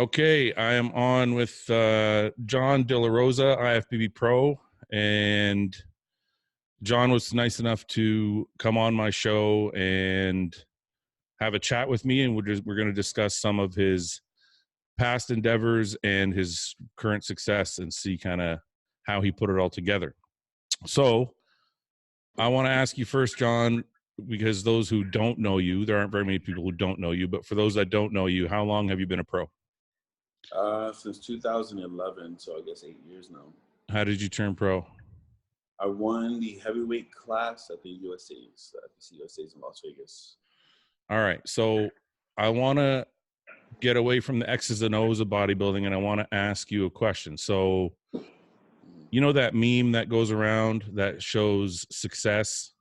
Okay, I am on with Jon Delarosa, IFBB Pro, and Jon was nice enough to come on my show and have a chat with me, and we're going to discuss some of his past endeavors and his current success and see kind of how he put it all together. So I want to ask you first, Jon, because those who don't know you, there aren't very many people who don't know you, but for those that don't know you, how long have you been a pro? Since 2011, so I guess 8 years now. How did you turn pro? I won the heavyweight class at the USA's, the USA's in Las Vegas. All right, so I want to get away from the X's and O's of bodybuilding, and I want to ask you a question. So, you know that meme that goes around that shows success,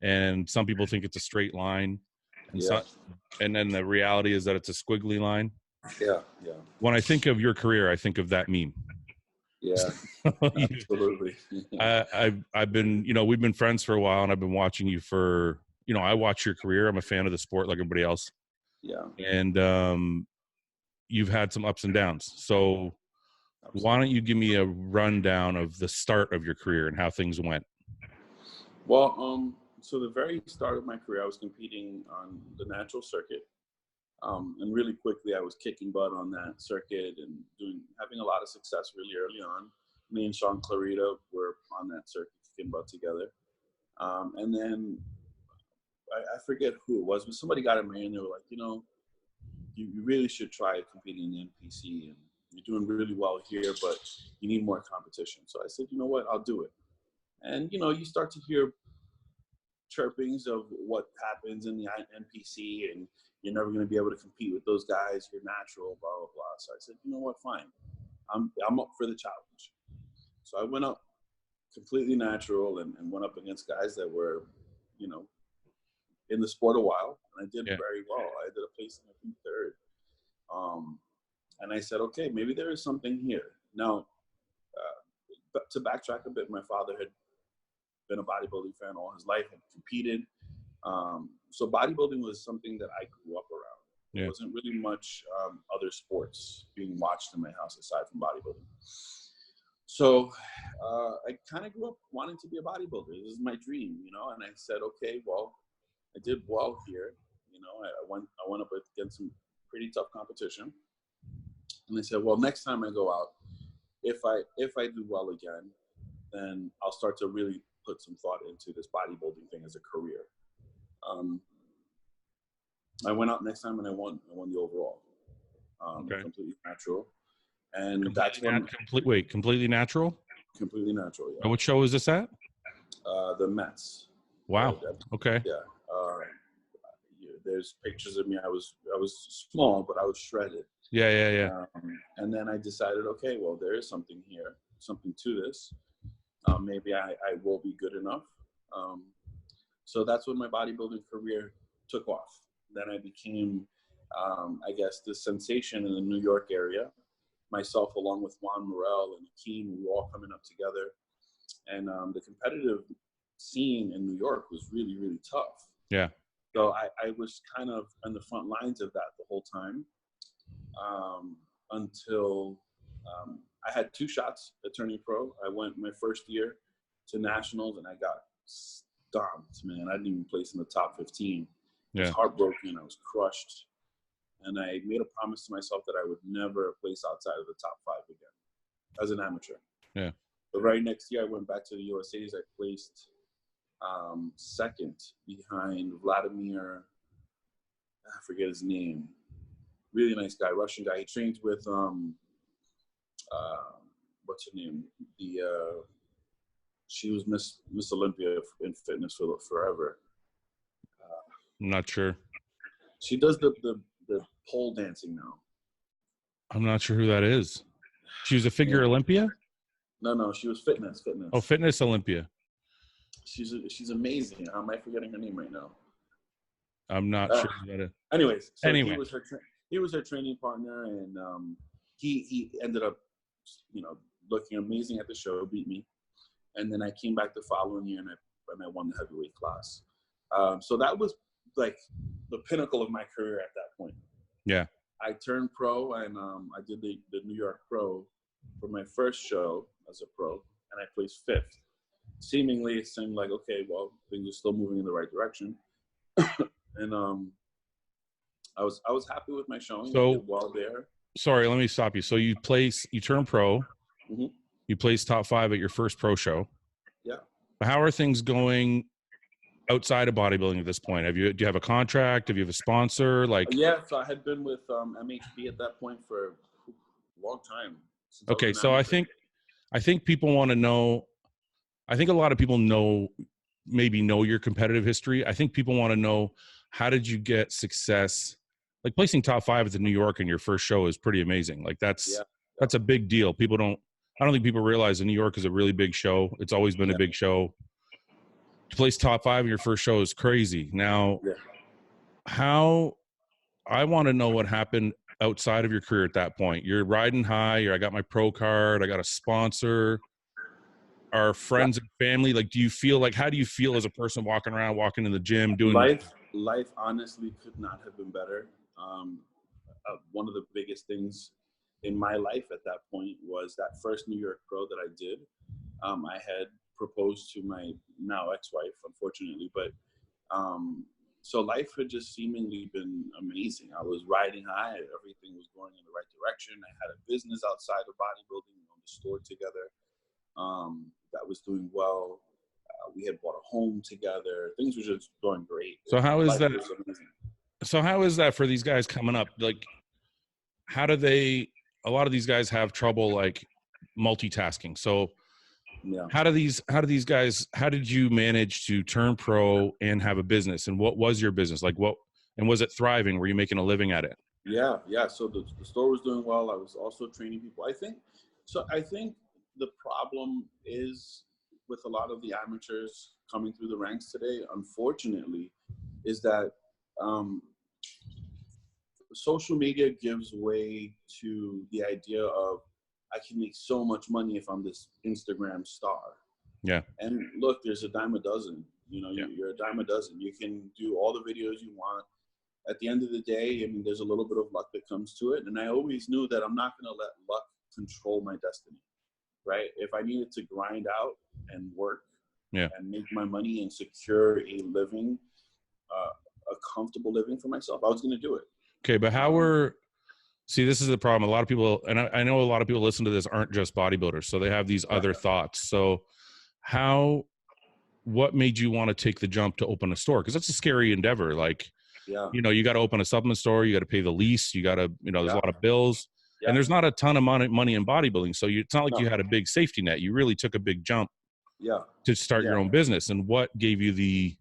and some people think it's a straight line, and and then the reality is that it's a squiggly line. Yeah. When I think of your career, I think of that meme. Yeah, absolutely. I've been, we've been friends for a while, and I've been watching you for, I watch your career. I'm a fan of the sport like everybody else. Yeah. And you've had some ups and downs. So why don't you give me a rundown of the start of your career and how things went? Well, so the very start of my career, I was competing on the natural circuit. And really quickly, I was kicking butt on that circuit and having a lot of success really early on. Me and Sean Clarita were on that circuit kicking butt together. And then I forget who it was, but somebody got in my ear and they were like, you really should try competing in the NPC, and you're doing really well here, but you need more competition. So I said, you know what, I'll do it. And, you start to hear chirpings of what happens in the NPC, and you're never going to be able to compete with those guys. You're natural, blah, blah, blah. So I said, you know what, fine. I'm up for the challenge. So I went up completely natural and went up against guys that were, in the sport a while. And I did very well. I did a place in third. And I said, okay, maybe there is something here. Now, but to backtrack a bit, my father had been a bodybuilding fan all his life, had competed. So bodybuilding was something that I grew up around. Yeah. There wasn't really much other sports being watched in my house aside from bodybuilding. So I kind of grew up wanting to be a bodybuilder. This is my dream, and I said, okay, well, I did well here. I went up against some pretty tough competition. And I said, well, next time I go out, if I do well again, then I'll start to really put some thought into this bodybuilding thing as a career. I went out next time and I won the overall. Completely natural. And completely natural? Completely natural, yeah. And what show is this at? The Mets. Wow. Okay. Yeah. There's pictures of me. I was small, but I was shredded. Yeah. And then I decided, okay, well, there is something here, something to this. Maybe I will be good enough. So that's when my bodybuilding career took off. Then I became, I guess, the sensation in the New York area. Myself, along with Juan Morel and Akeem, we were all coming up together. And the competitive scene in New York was really, really tough. Yeah. So I was kind of on the front lines of that the whole time until I had 2 shots at turning pro. I went my first year to nationals and I got stomped, man. I didn't even place in the top 15. I was heartbroken. I was crushed. And I made a promise to myself that I would never place outside of the top 5 again as an amateur. Yeah. The very next year I went back to the USA's. I placed second behind Vladimir, I forget his name. Really nice guy, Russian guy. He trains with what's her name? She was Miss Olympia in fitness for forever. I'm not sure. She does the pole dancing now. I'm not sure who that is. She was a figure Olympia? No, she was fitness. Oh, fitness Olympia. She's amazing. How am I forgetting her name right now? I'm not sure about it. Anyways, so he was her training partner, and he ended up, looking amazing at the show, beat me, and then I came back the following year and I won the heavyweight class. So that was like the pinnacle of my career at that point. Yeah. I turned pro, and I did the New York Pro for my first show as a pro, and I placed 5th. Seemingly, it seemed like, okay, well, things are still moving in the right direction. And I was happy with my showing. I did well there. Sorry, let me stop you. So you turn pro, you placed top 5 at your first pro show. Yeah. How are things going outside of bodybuilding at this point? Do you have a contract? Have you have a sponsor? Like, yeah, so I had been with MHB at that point for a long time. Okay, so I think people want to know. I think a lot of people know your competitive history. I think people want to know, how did you get success? Like, placing top 5 at the New York in your first show is pretty amazing. Like, that's a big deal. I don't think people realize that New York is a really big show. It's always been a big show. To place top 5 in your first show is crazy. Now, I want to know what happened outside of your career at that point. You're riding high. I got my pro card. I got a sponsor. Our friends and family, like, how do you feel as a person walking in the gym, doing life honestly could not have been better. One of the biggest things in my life at that point was that first New York Pro that I did. I had proposed to my now ex-wife, unfortunately, but so life had just seemingly been amazing. I was riding high. Everything was going in the right direction. I had a business outside of bodybuilding. We owned a store together that was doing well. We had bought a home together. Things were just going great. So how is that? So how is that for these guys coming up? Like, a lot of these guys have trouble, like, multitasking. So how did you manage to turn pro and have a business? And what was your business? Like, and was it thriving? Were you making a living at it? Yeah. So the store was doing well. I was also training people. I think the problem is with a lot of the amateurs coming through the ranks today, unfortunately, is that social media gives way to the idea of, I can make so much money if I'm this Instagram star. Yeah. And look, there's a dime a dozen. You're a dime a dozen. You can do all the videos you want. At the end of the day, I mean, there's a little bit of luck that comes to it. And I always knew that I'm not going to let luck control my destiny, right? If I needed to grind out and work and make my money and secure a living, a comfortable living for myself, I was going to do it. Okay, but see, this is the problem. A lot of people, and I know a lot of people listen to this, aren't just bodybuilders, so they have these other thoughts. So what made you want to take the jump to open a store? Because that's a scary endeavor. Like, you got to open a supplement store, you got to pay the lease, you got to, there's a lot of bills, and there's not a ton of money in bodybuilding. So it's not like you had a big safety net. You really took a big jump to start your own business. And what gave you the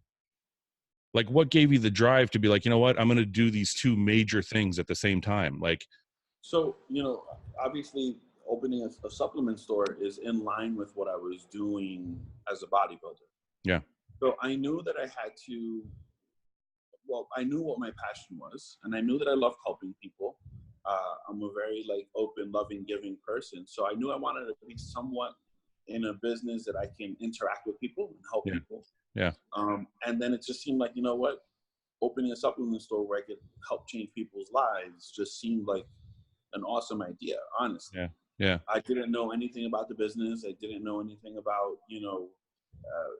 drive to be like, you know what, I'm going to do these two major things at the same time? Like, so, obviously opening a supplement store is in line with what I was doing as a bodybuilder. Yeah. So I knew that I knew what my passion was, and I knew that I loved helping people. I'm a very open, loving, giving person. So I knew I wanted to be somewhat in a business that I can interact with people and help people. Yeah. And then it just seemed like, opening a supplement store where I could help change people's lives just seemed like an awesome idea, honestly. Yeah. Yeah. I didn't know anything about the business. I didn't know anything about,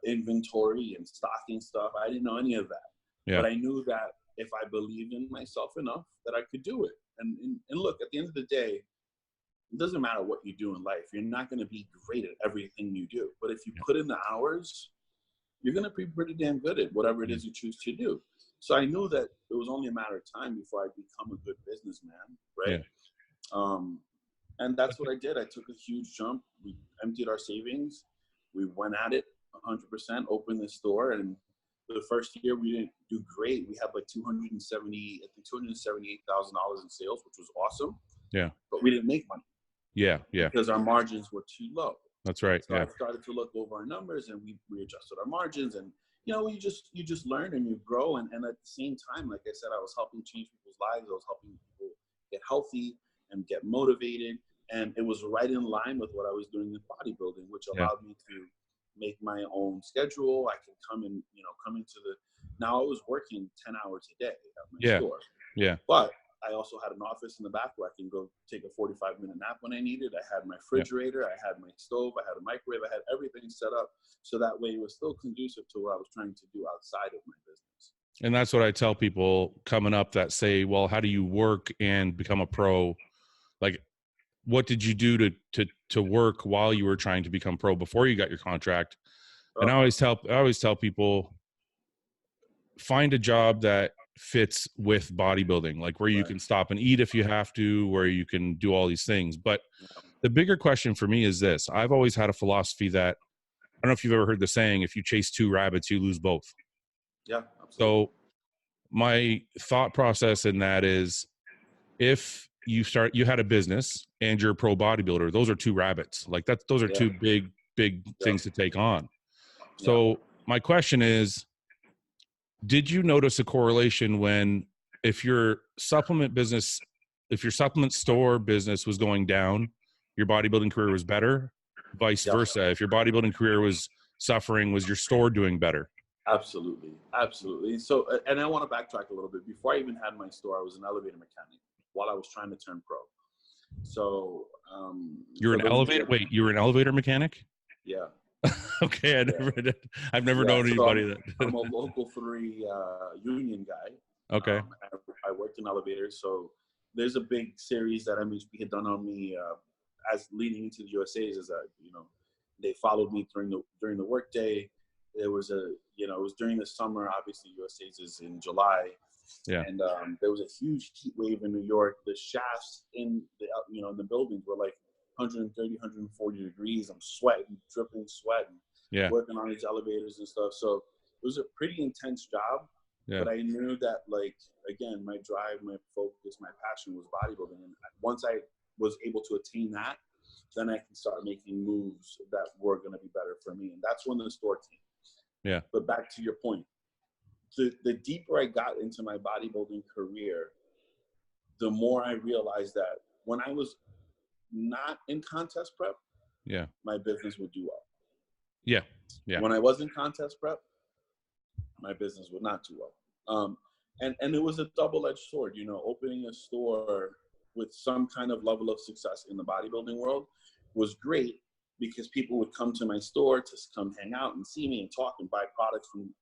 inventory and stocking stuff. I didn't know any of that. Yeah. But I knew that if I believed in myself enough, that I could do it. And look, at the end of the day, it doesn't matter what you do in life. You're not going to be great at everything you do. But if you put in the hours, you're going to be pretty damn good at whatever it is you choose to do. So I knew that it was only a matter of time before I become a good businessman, right? Yeah. And that's what I did. I took a huge jump. We emptied our savings. We went at it 100%, opened the store. And the first year we didn't do great. We had $278,000 in sales, which was awesome. Yeah. But we didn't make money. Yeah. Yeah. Because our margins were too low. That's right. So I started to look over our numbers, and we adjusted our margins, and you just learn and you grow. And at the same time, like I said, I was helping change people's lives. I was helping people get healthy and get motivated. And it was right in line with what I was doing in bodybuilding, which allowed me to make my own schedule. I could come into now I was working 10 hours a day at my store. Yeah. But I also had an office in the back where I can go take a 45-minute nap when I needed. I had my refrigerator, I had my stove, I had a microwave, I had everything set up so that way it was still conducive to what I was trying to do outside of my business. And that's what I tell people coming up that say, well, how do you work and become a pro? Like, what did you do to work while you were trying to become pro before you got your contract? And I always tell people, find a job that fits with bodybuilding, like where you can stop and eat if you have to, where you can do all these things. But the bigger question for me is this. I've always had a philosophy that, I don't know if you've ever heard the saying, if you chase two rabbits, you lose both. Yeah, absolutely. So my thought process in that is, if you had a business and you're a pro bodybuilder, those are two rabbits. Like those are two big things to take on. So my question is, did you notice a correlation when, if your supplement store business was going down, your bodybuilding career was better, vice versa? If your bodybuilding career was suffering, was your store doing better? Absolutely. Absolutely. So, and I want to backtrack a little bit. Before I even had my store, I was an elevator mechanic while I was trying to turn pro. So, you were an elevator mechanic? Yeah. Okay. I've never known anybody that. I'm a local 3 union guy. Okay. I worked in elevators. So there's a big series that MHB had done on me as leading into the USAs, is that, they followed me during the workday. There was it was during the summer. Obviously, USA's is in July. Yeah. And there was a huge heat wave in New York. The shafts in the in the buildings were like 130, 140 degrees. I'm sweating, dripping sweat, working on these elevators and stuff. So it was a pretty intense job. Yeah. But I knew that, like, again, my drive, my focus, my passion was bodybuilding. And once I was able to attain that, then I can start making moves that were going to be better for me. And that's when the store came. Yeah. But back to your point, the deeper I got into my bodybuilding career, the more I realized that when I was not in contest prep, my business would do well. Yeah. Yeah. When I was in contest prep, my business would not do well. And it was a double-edged sword, opening a store with some kind of level of success in the bodybuilding world was great, because people would come to my store to come hang out and see me and talk and buy products from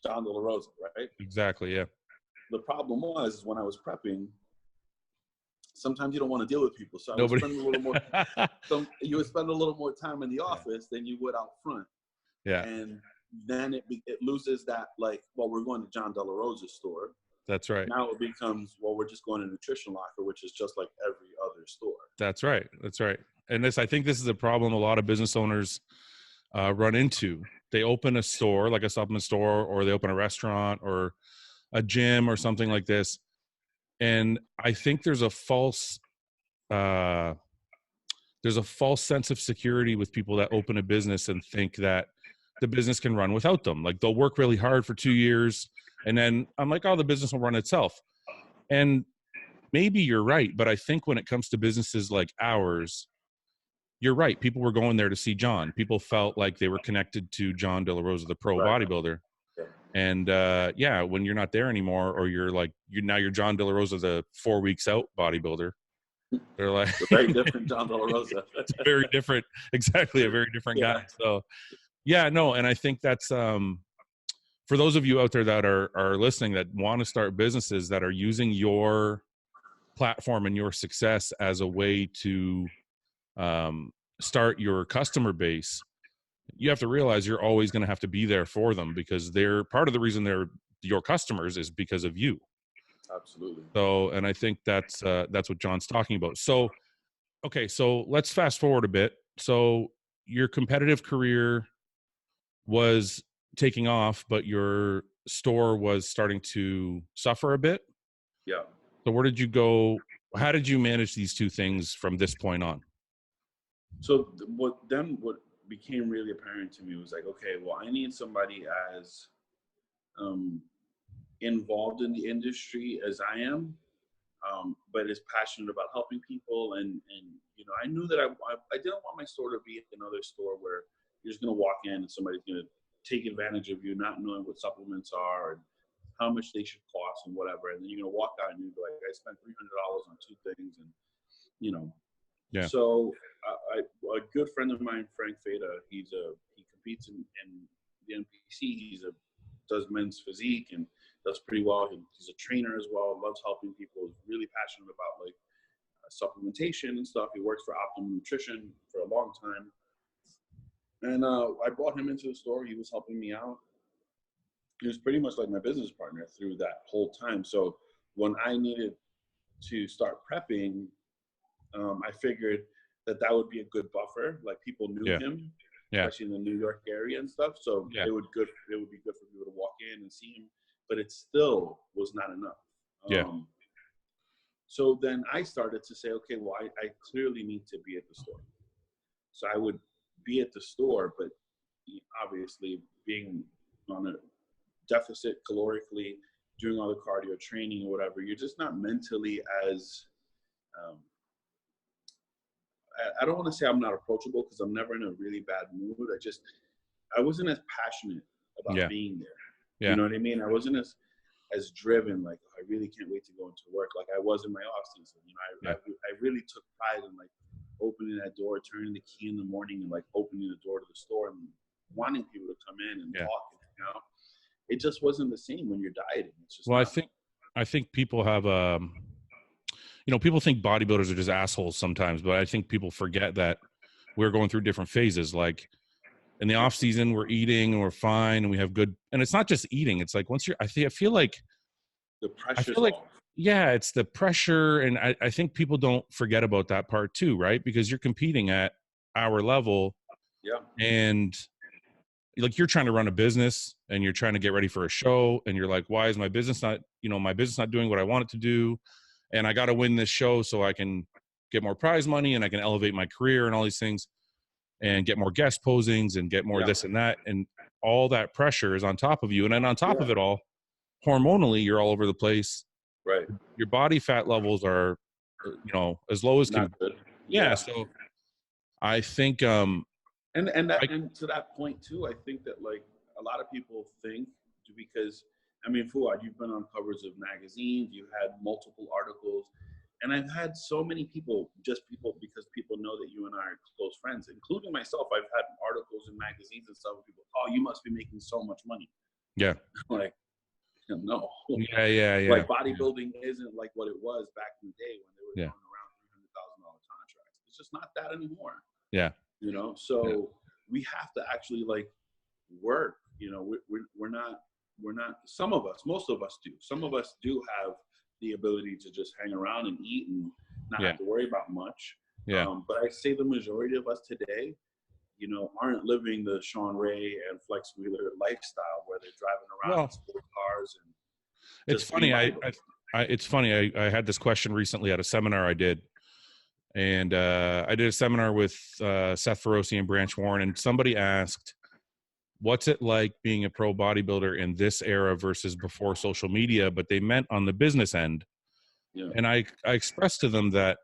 Jon Delarosa, right? Exactly, yeah. The problem was, when I was prepping, sometimes you don't want to deal with people. So you would spend a little more time in the office than you would out front. Yeah. And then it loses that, like, well, we're going to Jon Delarosa's store. That's right. Now it becomes, well, we're just going to Nutrition Locker, which is just like every other store. That's right. That's right. And I think this is a problem a lot of business owners run into. They open a store, like a supplement store, or they open a restaurant or a gym or something like this. And I think there's a false sense of security with people that open a business and think that the business can run without them. Like, they'll work really hard for 2 years, and then I'm like, oh, the business will run itself. And maybe you're right, but I think when it comes to businesses like ours, you're right. People were going there to see John. People felt like they were connected to Jon Delarosa, the pro bodybuilder. And when you're not there anymore, or you're Jon Delarosa, the 4 weeks out bodybuilder, they're like, it's a very different Jon Delarosa. It's very different. Exactly. A very different guy. So and I think that's, for those of you out there that are listening, that want to start businesses, that are using your platform and your success as a way to start your customer base, you have to realize you're always going to have to be there for them, because they're part of the reason they're your customers is because of you. Absolutely. So, and I think that's what John's talking about. So, okay, so let's fast forward a bit. So your competitive career was taking off, but your store was starting to suffer a bit. Yeah. So where did you go? How did you manage these two things from this point on? So what became really apparent to me was like, okay, well, I need somebody as involved in the industry as I am, but is passionate about helping people. And I knew that I didn't want my store to be another store where you're just going to walk in and somebody's going to take advantage of you, not knowing what supplements are, and how much they should cost and whatever. And then you're gonna walk out and you're like, I spent $300 on 2 things, and you know. Yeah. So a good friend of mine, Frank Feta, he competes in the NPC. Does men's physique and does pretty well. He's a trainer as well. Loves helping people. Is really passionate about like supplementation and stuff. He works for Optimum Nutrition for a long time. And I brought him into the store. He was helping me out. He was pretty much like my business partner through that whole time. So when I needed to start prepping, I figured that would be a good buffer. Like people knew him, especially in the New York area and stuff. So it would be good for people to walk in and see him. But it still was not enough. So then I started to say, okay, well, I clearly need to be at the store. So I would be at the store, but obviously being on a deficit calorically, doing all the cardio training or whatever, you're just not mentally as, I don't want to say I'm not approachable because I'm never in a really bad mood. I wasn't as passionate about being there. Yeah. You know what I mean? I wasn't as driven, like, oh, I really can't wait to go into work like I was in my off season. You know, I really took pride in like opening that door, turning the key in the morning and like opening the door to the store and wanting people to come in and talk, you know. It just wasn't the same when you're dieting. It's just I think people have you know, people think bodybuilders are just assholes sometimes, but I think people forget that we're going through different phases. Like in the off season, we're eating and we're fine and we have good, and it's not just eating. It's like once I feel like the pressure's off. It's the pressure. And I think people don't forget about that part too, right? Because you're competing at our level. Yeah. And like you're trying to run a business and you're trying to get ready for a show and you're like, why is my business not doing what I want it to do? And I got to win this show so I can get more prize money and I can elevate my career and all these things and get more guest posings and get more this and that. And all that pressure is on top of you. And then on top of it all, hormonally, you're all over the place. Right. Your body fat levels are, you know, as low as can be. Yeah. So I think, and to that point too, I think that like a lot of people think because, I mean, Fouad, you've been on covers of magazines, you had multiple articles, and I've had so many people because people know that you and I are close friends, including myself. I've had articles in magazines and stuff where people, oh, you must be making so much money. Yeah. Like, no. Yeah. Like bodybuilding isn't like what it was back in the day when they were throwing around $300,000 contracts. It's just not that anymore. Yeah. You know, so we have to actually like work. You know, we're not. Most of us do. Some of us do have the ability to just hang around and eat and not have to worry about much. Yeah. But I say the majority of us today, you know, aren't living the Sean Ray and Flex Wheeler lifestyle where they're driving around in sport cars. And it's funny. It's funny. I had this question recently at a seminar I did. And I did a seminar with Seth Ferosi and Branch Warren, and somebody asked, what's it like being a pro bodybuilder in this era versus before social media? But they meant on the business end. Yeah. And I expressed to them that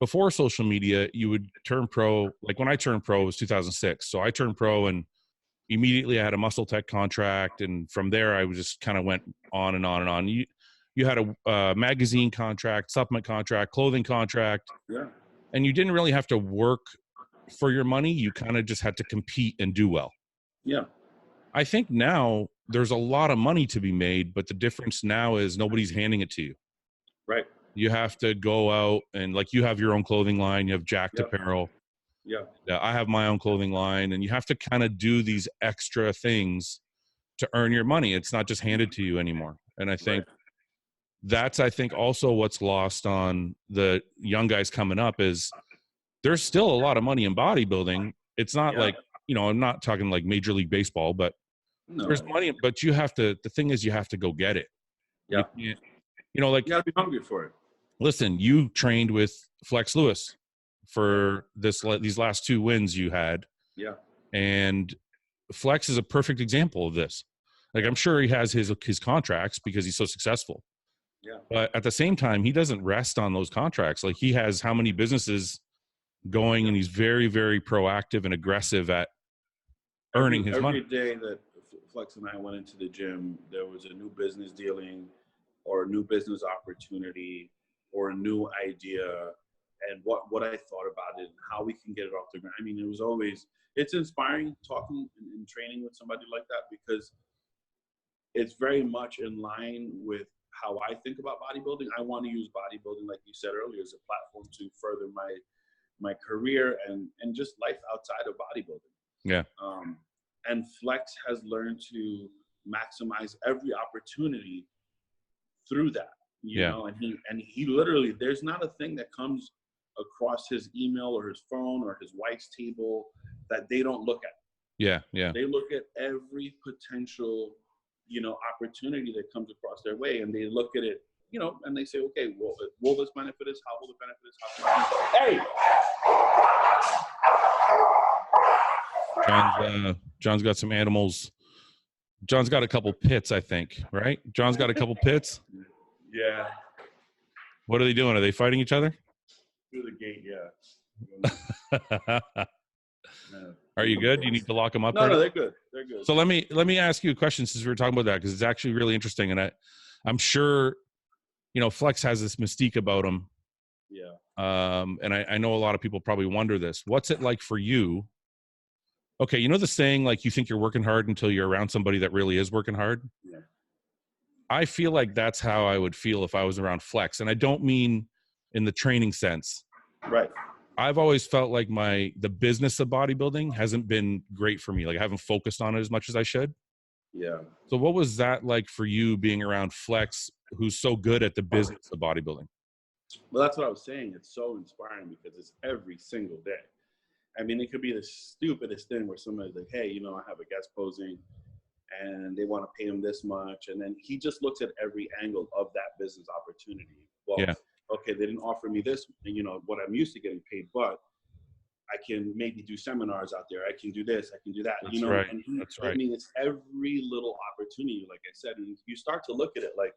before social media, you would turn pro. Like when I turned pro, it was 2006. So I turned pro and immediately I had a Muscle Tech contract. And from there, I just kind of went on and on and on. You had a magazine contract, supplement contract, clothing contract. Yeah. And you didn't really have to work for your money. You kind of just had to compete and do well. Yeah. I think now there's a lot of money to be made, but the difference now is nobody's handing it to you. Right. You have to go out and like you have your own clothing line, you have Jacked Apparel. Yeah. I have my own clothing line, and you have to kind of do these extra things to earn your money. It's not just handed to you anymore. And I think that's also what's lost on the young guys coming up is there's still a lot of money in bodybuilding. It's not like, you know, I'm not talking like Major League Baseball, but there's money, but the thing is you have to go get it. Yeah. You know, like you gotta be hungry for it. Listen, you trained with Flex Lewis for these last 2 wins you had. Yeah. And Flex is a perfect example of this. Like, I'm sure he has his contracts because he's so successful. Yeah. But at the same time, he doesn't rest on those contracts. Like, he has how many businesses going, and he's very, very proactive and aggressive at earning his money. Every day that Flex and I went into the gym, there was a new business dealing or a new business opportunity or a new idea, and what I thought about it and how we can get it off the ground. I mean, it's inspiring talking and training with somebody like that, because it's very much in line with how I think about bodybuilding. I want to use bodybuilding, like you said earlier, as a platform to further my career and just life outside of bodybuilding. Yeah. And Flex has learned to maximize every opportunity through that, you know, and he literally, there's not a thing that comes across his email or his phone or his wife's table that they don't look at. Yeah. Yeah. They look at every potential, you know, opportunity that comes across their way, and they look at it, you know, and they say, okay, well, will this benefit us? How will it benefit us? Hey! John's got some animals. John's got a couple pits, I think, right? John's got a couple pits. Yeah. What are they doing? Are they fighting each other? Through the gate, yeah. Are you good? Do you need to lock them up? No, they're good. They're good. So let me ask you a question, since we were talking about that, because it's actually really interesting, and I'm sure, you know, Flex has this mystique about him. Yeah. And I know a lot of people probably wonder this. What's it like for you? Okay, you know the saying, like, you think you're working hard until you're around somebody that really is working hard? Yeah. I feel like that's how I would feel if I was around Flex. And I don't mean in the training sense. Right. I've always felt like the business of bodybuilding hasn't been great for me. Like, I haven't focused on it as much as I should. Yeah. So what was that like for you, being around Flex, who's so good at the business of bodybuilding? Well, that's what I was saying. It's so inspiring because it's every single day. I mean, it could be the stupidest thing where somebody's like, hey, you know, I have a guest posing and they want to pay him this much. And then he just looks at every angle of that business opportunity. Well, okay, they didn't offer me this, you know, what I'm used to getting paid, but I can maybe do seminars out there. I can do this. I can do that. That's you know, right. And That's right. I mean, it's every little opportunity, like I said, and you start to look at it like,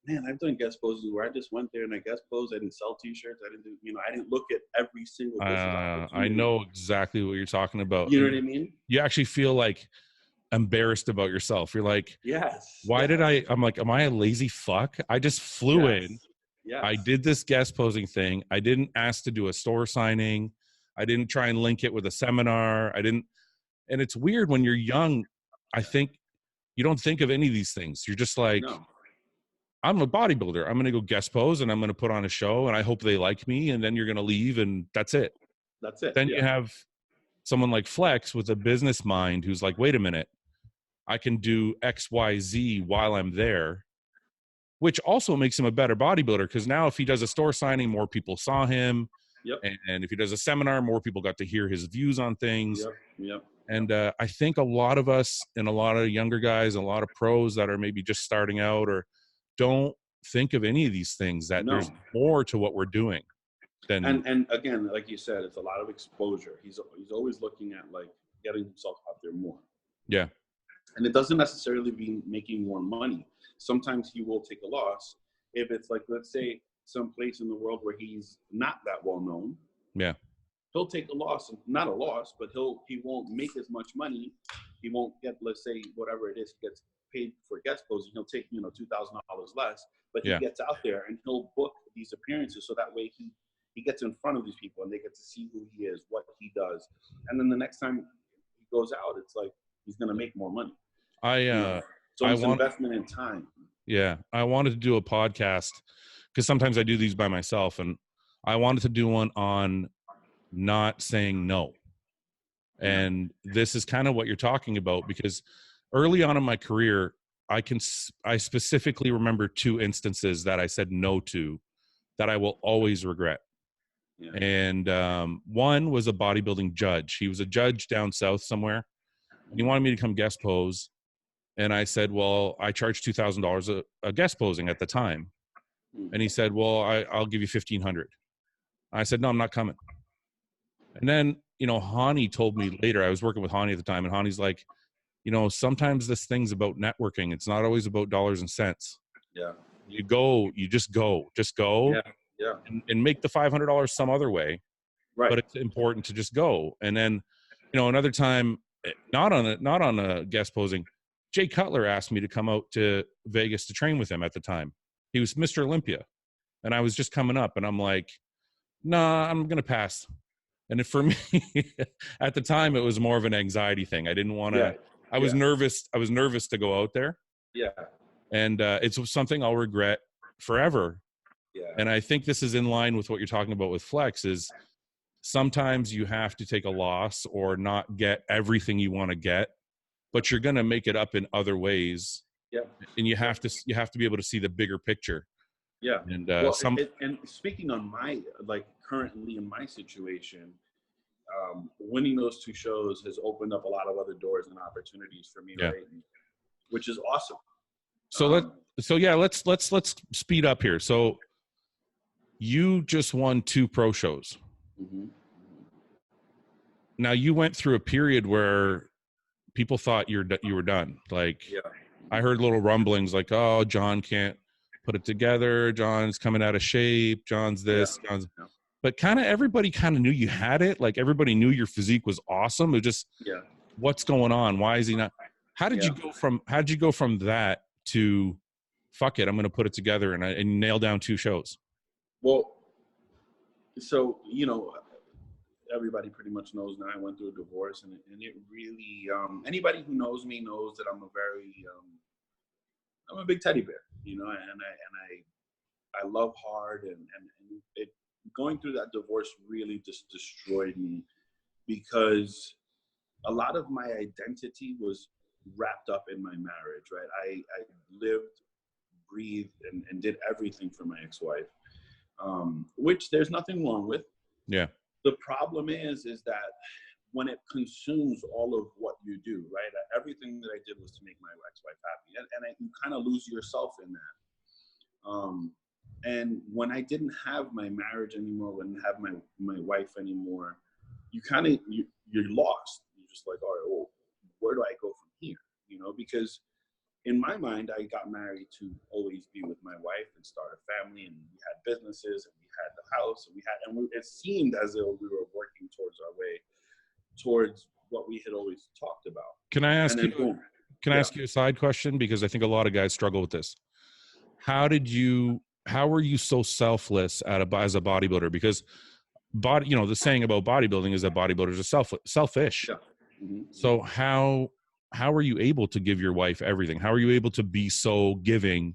man, I've done guest poses where I just went there and I guest posed. I didn't sell T-shirts. I didn't do, you know, I didn't look at every single business opportunity. I know exactly what you're talking about. You know what I mean? You actually feel like embarrassed about yourself. You're like, yes. Why did I'm like, am I a lazy fuck? I just flew in. Yes. I did this guest posing thing. I didn't ask to do a store signing. I didn't try and link it with a seminar. And it's weird when you're young. I think you don't think of any of these things. You're just like, no. I'm a bodybuilder. I'm going to go guest pose and I'm going to put on a show and I hope they like me. And then you're going to leave and that's it. That's it. Then you have someone like Flex with a business mind who's like, wait a minute, I can do X, Y, Z while I'm there, which also makes him a better bodybuilder. Because now if he does a store signing, more people saw him. Yep. And if he does a seminar, more people got to hear his views on things. Yep. And I think a lot of us and a lot of younger guys, and a lot of pros that are maybe just starting out or don't think of any of these things, that there's more to what we're doing than. And again, like you said, it's a lot of exposure. He's always looking at like getting himself out there more. Yeah. And it doesn't necessarily be making more money. Sometimes he will take a loss if it's like, let's say, some place in the world where he's not that well known. Yeah. He'll take a loss, not a loss, but he won't make as much money. He won't get, let's say, whatever it is, he gets paid for guest posing. He'll take, $2,000 less, but he gets out there and he'll book these appearances. So that way he gets in front of these people and they get to see who he is, what he does. And then the next time he goes out, it's like, he's going to make more money. So it's investment in time. Yeah. I wanted to do a podcast because sometimes I do these by myself, and I wanted to do one on not saying no. And this is kind of what you're talking about, because early on in my career, I specifically remember 2 instances that I said no to that I will always regret. Yeah. And one was a bodybuilding judge. He was a judge down south somewhere, and he wanted me to come guest pose. And I said, well, I charge $2,000 a guest posing at the time. And he said, well, I'll give you $1,500. I said, no, I'm not coming. And then, Hani told me later, I was working with Hani at the time, and Hani's like, sometimes this thing's about networking. It's not always about dollars and cents. Yeah. You just go. Yeah. And make the $500 some other way. Right. But it's important to just go. And then, another time, not on a guest posing, Jay Cutler asked me to come out to Vegas to train with him at the time. He was Mr. Olympia. And I was just coming up, and I'm like, nah, I'm going to pass. And for me, at the time, it was more of an anxiety thing. I didn't want to, I was nervous. I was nervous to go out there. Yeah. And it's something I'll regret forever. Yeah. And I think this is in line with what you're talking about with flex is sometimes you have to take a loss or not get everything you want to get, but you're going to make it up in other ways. Yeah. And you have to be able to see the bigger picture. Yeah. And and speaking on my, like currently in my situation, winning those 2 shows has opened up a lot of other doors and opportunities for me, right? Which is awesome. So let's speed up here. So you just won 2 pro shows. Mm-hmm. Now you went through a period where people thought you were done. Like I heard little rumblings like, oh, Jon can't put it together. John's coming out of shape. John's this. John's. But kind of everybody kind of knew you had it. Like everybody knew your physique was awesome. It was just, what's going on? Why is he not? How did you go from that to, fuck it, I'm going to put it together and nail down 2 shows? Well, so, everybody pretty much knows now I went through a divorce, and it really, anybody who knows me knows that I'm a big teddy bear, and I love hard, and it, going through that divorce really just destroyed me, because a lot of my identity was wrapped up in my marriage, right? I lived, breathed, and did everything for my ex-wife, which there's nothing wrong with. Yeah. The problem is that when it consumes all of what you do, right? Everything that I did was to make my ex-wife happy, and you kind of lose yourself in that. And when I didn't have my marriage anymore, when I didn't have my wife anymore, you're lost. You're just like, all right, well, where do I go from here? Because in my mind, I got married to always be with my wife and start a family, and we had businesses, and we had the house, and it seemed as though we were working towards our way, towards what we had always talked about. Can I ask ask you a side question? Because I think a lot of guys struggle with this. How were you so selfless as a bodybuilder? Because the saying about bodybuilding is that bodybuilders are selfish. Yeah. Mm-hmm. So how are you able to give your wife everything? How are you able to be so giving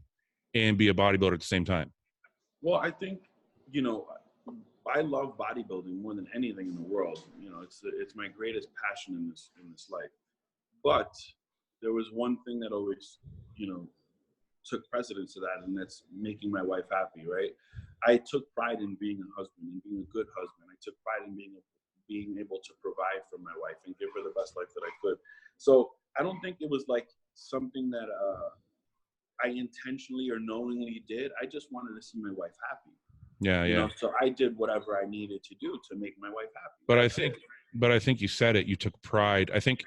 and be a bodybuilder at the same time? Well, I think, I love bodybuilding more than anything in the world. It's my greatest passion in this life. But there was one thing that always, took precedence to that, and that's making my wife happy, right? I took pride in being a husband and being a good husband. I took pride in being able to provide for my wife and give her the best life that I could. So I don't think it was like something that I intentionally or knowingly did. I just wanted to see my wife happy. Yeah. So I did whatever I needed to do to make my wife happy. But I think you said it. You took pride. I think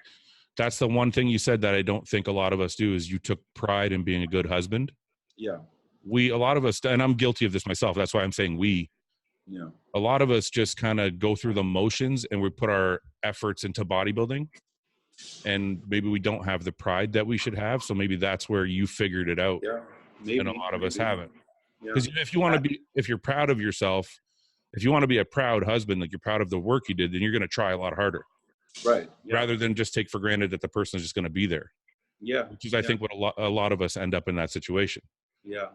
that's the one thing you said that I don't think a lot of us do is you took pride in being a good husband. Yeah. A lot of us, and I'm guilty of this myself. That's why I'm saying we. Yeah. A lot of us just kind of go through the motions and we put our efforts into bodybuilding, and maybe we don't have the pride that we should have. So maybe that's where you figured it out. Yeah. Maybe, and a lot of us haven't. Because if you're proud of yourself, if you want to be a proud husband, like you're proud of the work you did, then you're going to try a lot harder. Right. Yeah. Rather than just take for granted that the person is just going to be there. Yeah. Which is, I think, what a lot of us end up in that situation. Yeah.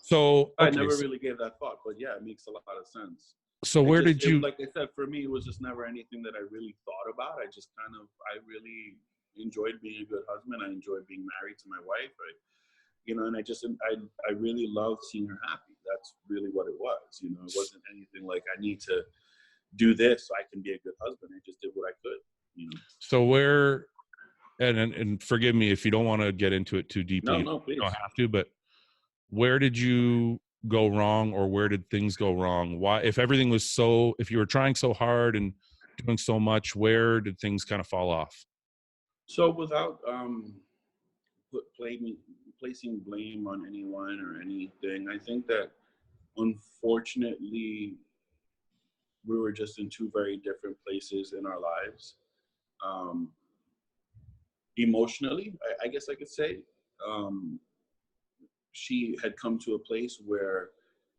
So I never really gave that thought, but yeah, it makes a lot of sense. So like I said, for me, it was just never anything that I really thought about. I really enjoyed being a good husband. I enjoyed being married to my wife. And I really loved seeing her happy. That's really what it was. It wasn't anything like I need to do this so I can be a good husband. I just did what I could. So where, and forgive me if you don't want to get into it too deeply. No, please. You don't have to, but where did you go wrong, or where did things go wrong? Why, if everything was if you were trying so hard and doing so much, where did things kind of fall off? So without placing blame on anyone or anything, I think that unfortunately we were just in 2 very different places in our lives. emotionally, I guess I could say. She had come to a place where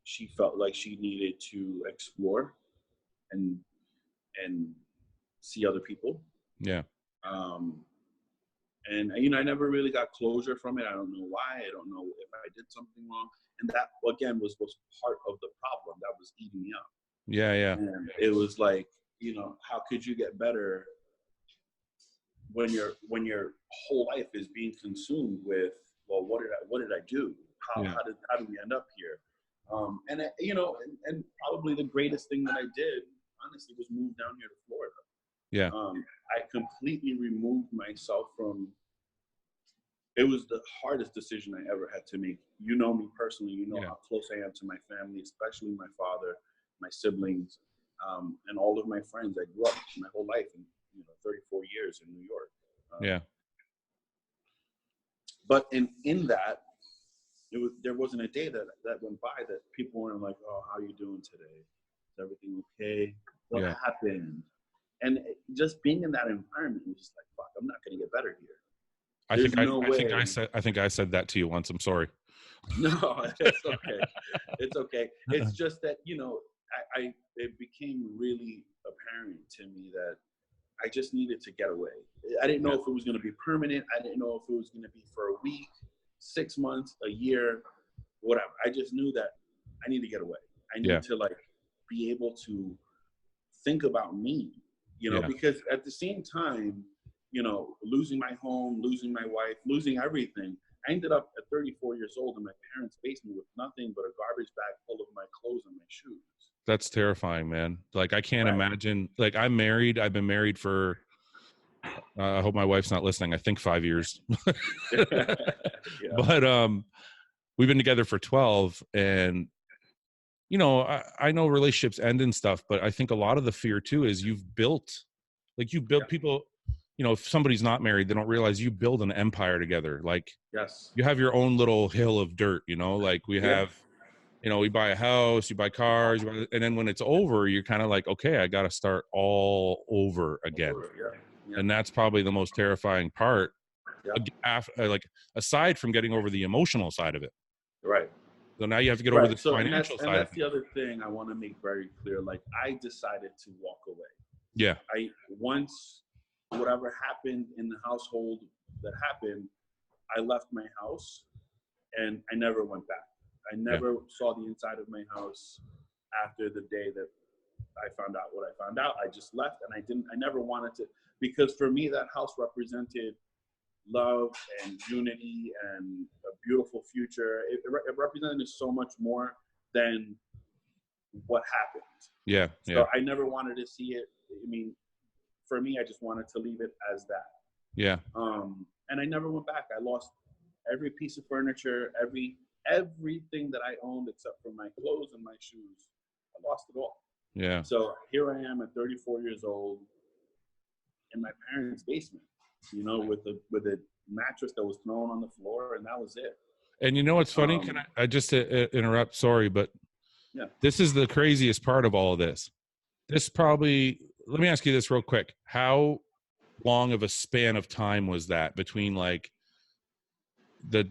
she felt like she needed to explore and see other people. Yeah. And you know, I never really got closure from it. I don't know why. I don't know if I did something wrong. And that again was part of the problem that was eating me up. Yeah, yeah. And it was like, you know, how could you get better when your whole life is being consumed with, well, what did I do? How did we end up here? And you know, and probably the greatest thing that I did, honestly, was move down here to Florida. Yeah. I completely removed myself from. It was the hardest decision I ever had to make. You know me personally. You know how close I am to my family, especially my father, my siblings, and all of my friends. I grew up my whole life in 34 years in New York. Yeah. But in that, there wasn't a day that went by that people weren't like, "Oh, how are you doing today? Is everything okay? What happened?" And just being in that environment was just like, "Fuck, I'm not going to get better here." I think I said that to you once. I'm sorry. No, it's okay. It's okay. It's just that, you know, it became really apparent to me that I just needed to get away. I didn't know if it was going to be permanent. I didn't know if it was going to be for a week, 6 months, a year, whatever. I just knew that I need to get away. I need to like be able to think about me, you know, because at the same time, you know, losing my home, losing my wife, losing everything. I ended up at 34 years old in my parents' basement with nothing but a garbage bag full of my clothes and my shoes. That's terrifying, man. Like, I can't imagine. Like, I'm married. I've been married for, I hope my wife's not listening, I think 5 years. But we've been together for 12. And, you know, I know relationships end and stuff, but I think a lot of the fear too is you build people. You know, if somebody's not married, they don't realize you build an empire together. Like, you have your own little hill of dirt, you know, like we have, you know, we buy a house, you buy cars, and then when it's over, you're kind of like, okay, I got to start all over again. And that's probably the most terrifying part, like aside from getting over the emotional side of it. Right. So now you have to get over the financial side. And that's the other thing I want to make very clear. Like, I decided to walk away. Yeah. Once whatever happened in the household that happened, I left my house and I never went back. I never saw the inside of my house after the day that I found out what I found out. I just left, and I never wanted to, because for me, that house represented love and unity and a beautiful future. It represented so much more than what happened. Yeah. So I never wanted to see it. I mean, for me, I just wanted to leave it as that. Yeah. And I never went back. I lost every piece of furniture, everything that I owned except for my clothes and my shoes. I lost it all. Yeah. So here I am at 34 years old in my parents' basement, you know, with a mattress that was thrown on the floor, and that was it. And you know what's funny? Can I just interrupt? Sorry, but this is the craziest part of all of this. Let me ask you this real quick. How long of a span of time was that between like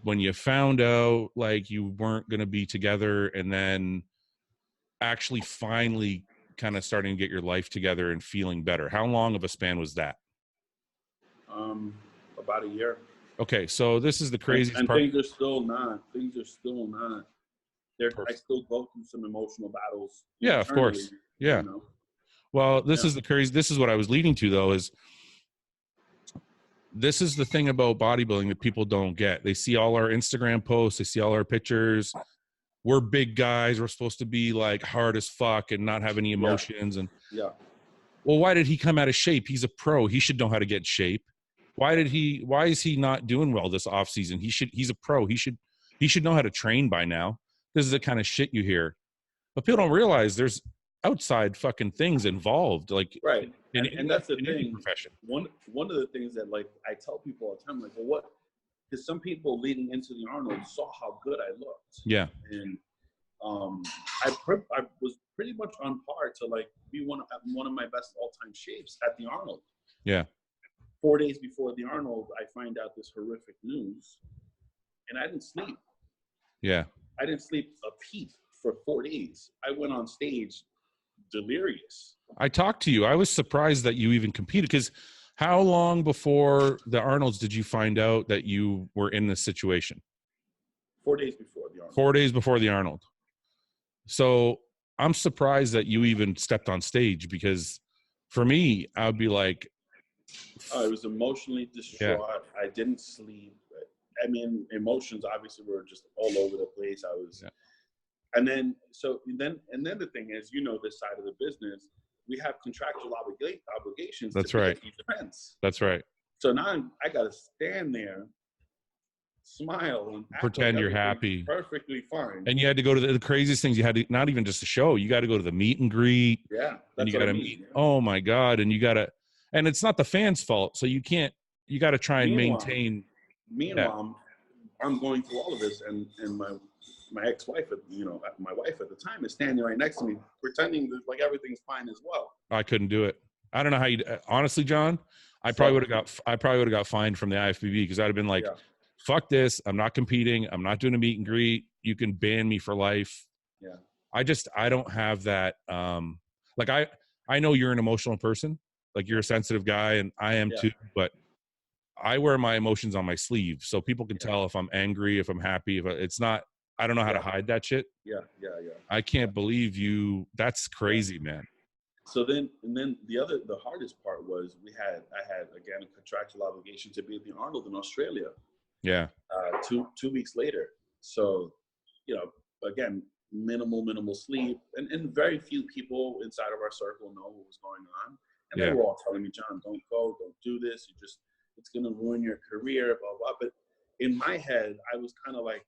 when you found out like you weren't going to be together and then actually finally kind of starting to get your life together and feeling better? How long of a span was that? About a year. Okay, so this is the craziest part. Things are still not. I still go through some emotional battles. Yeah, of course. Yeah. You know? Well, this is what I was leading to, though, is this is the thing about bodybuilding that people don't get. They see all our Instagram posts, they see all our pictures. We're big guys. We're supposed to be like hard as fuck and not have any emotions. Well, why did he come out of shape? He's a pro. He should know how to get in shape. Why is he not doing well this off season? He's a pro. He should know how to train by now. This is the kind of shit you hear. But people don't realize there's outside fucking things involved, like and that's the thing. Profession. One of the things that like I tell people all the time, like, well, what? Because some people leading into the Arnold saw how good I looked. Yeah. And I was pretty much on par to like be one of my best all-time shapes at the Arnold. Yeah. 4 days before the Arnold, I find out this horrific news, and I didn't sleep. Yeah. I didn't sleep a peep for 4 days. I went on stage delirious. I talked to you. I was surprised that you even competed, because how long before the Arnolds did you find out that you were in this situation? 4 days before the Arnold. 4 days before the Arnold. So I'm surprised that you even stepped on stage, because for me, I would be like, I was emotionally distraught. Yeah. I didn't sleep. I mean, emotions obviously were just all over the place. I was, and then the thing is, you know, this side of the business, we have contractual obligations. That's to right. These events. That's right. So now I got to stand there, smile, and pretend like you're happy, perfectly fine. And you had to go to the craziest things. You had to, not even just a show, you got to go to the meet and greet. Yeah, and you got to meet. Yeah. Oh my God! And you got to, and it's not the fans' fault. So you can't. You got to try and maintain. Meanwhile, I'm going through all of this, and my ex-wife, you know, my wife at the time is standing right next to me, pretending that like everything's fine as well. I couldn't do it. I don't know how you. Honestly, John, I probably would have got fined from the IFBB, because I'd have been like, fuck this. I'm not competing. I'm not doing a meet and greet. You can ban me for life. Yeah. I don't have that. Like I know you're an emotional person. Like you're a sensitive guy, and I am too, but I wear my emotions on my sleeve, so people can tell if I'm angry, if I'm happy, if it's not, I don't know how to hide that shit. Yeah. I can't believe you. That's crazy, man. So then the hardest part was I had again a contractual obligation to be at the Arnold in Australia. Yeah. 2 weeks later. So, you know, again, minimal sleep, and very few people inside of our circle know what was going on. And they were all telling me, John, don't go, don't do this. It's going to ruin your career, blah, blah. But in my head, I was kind of like,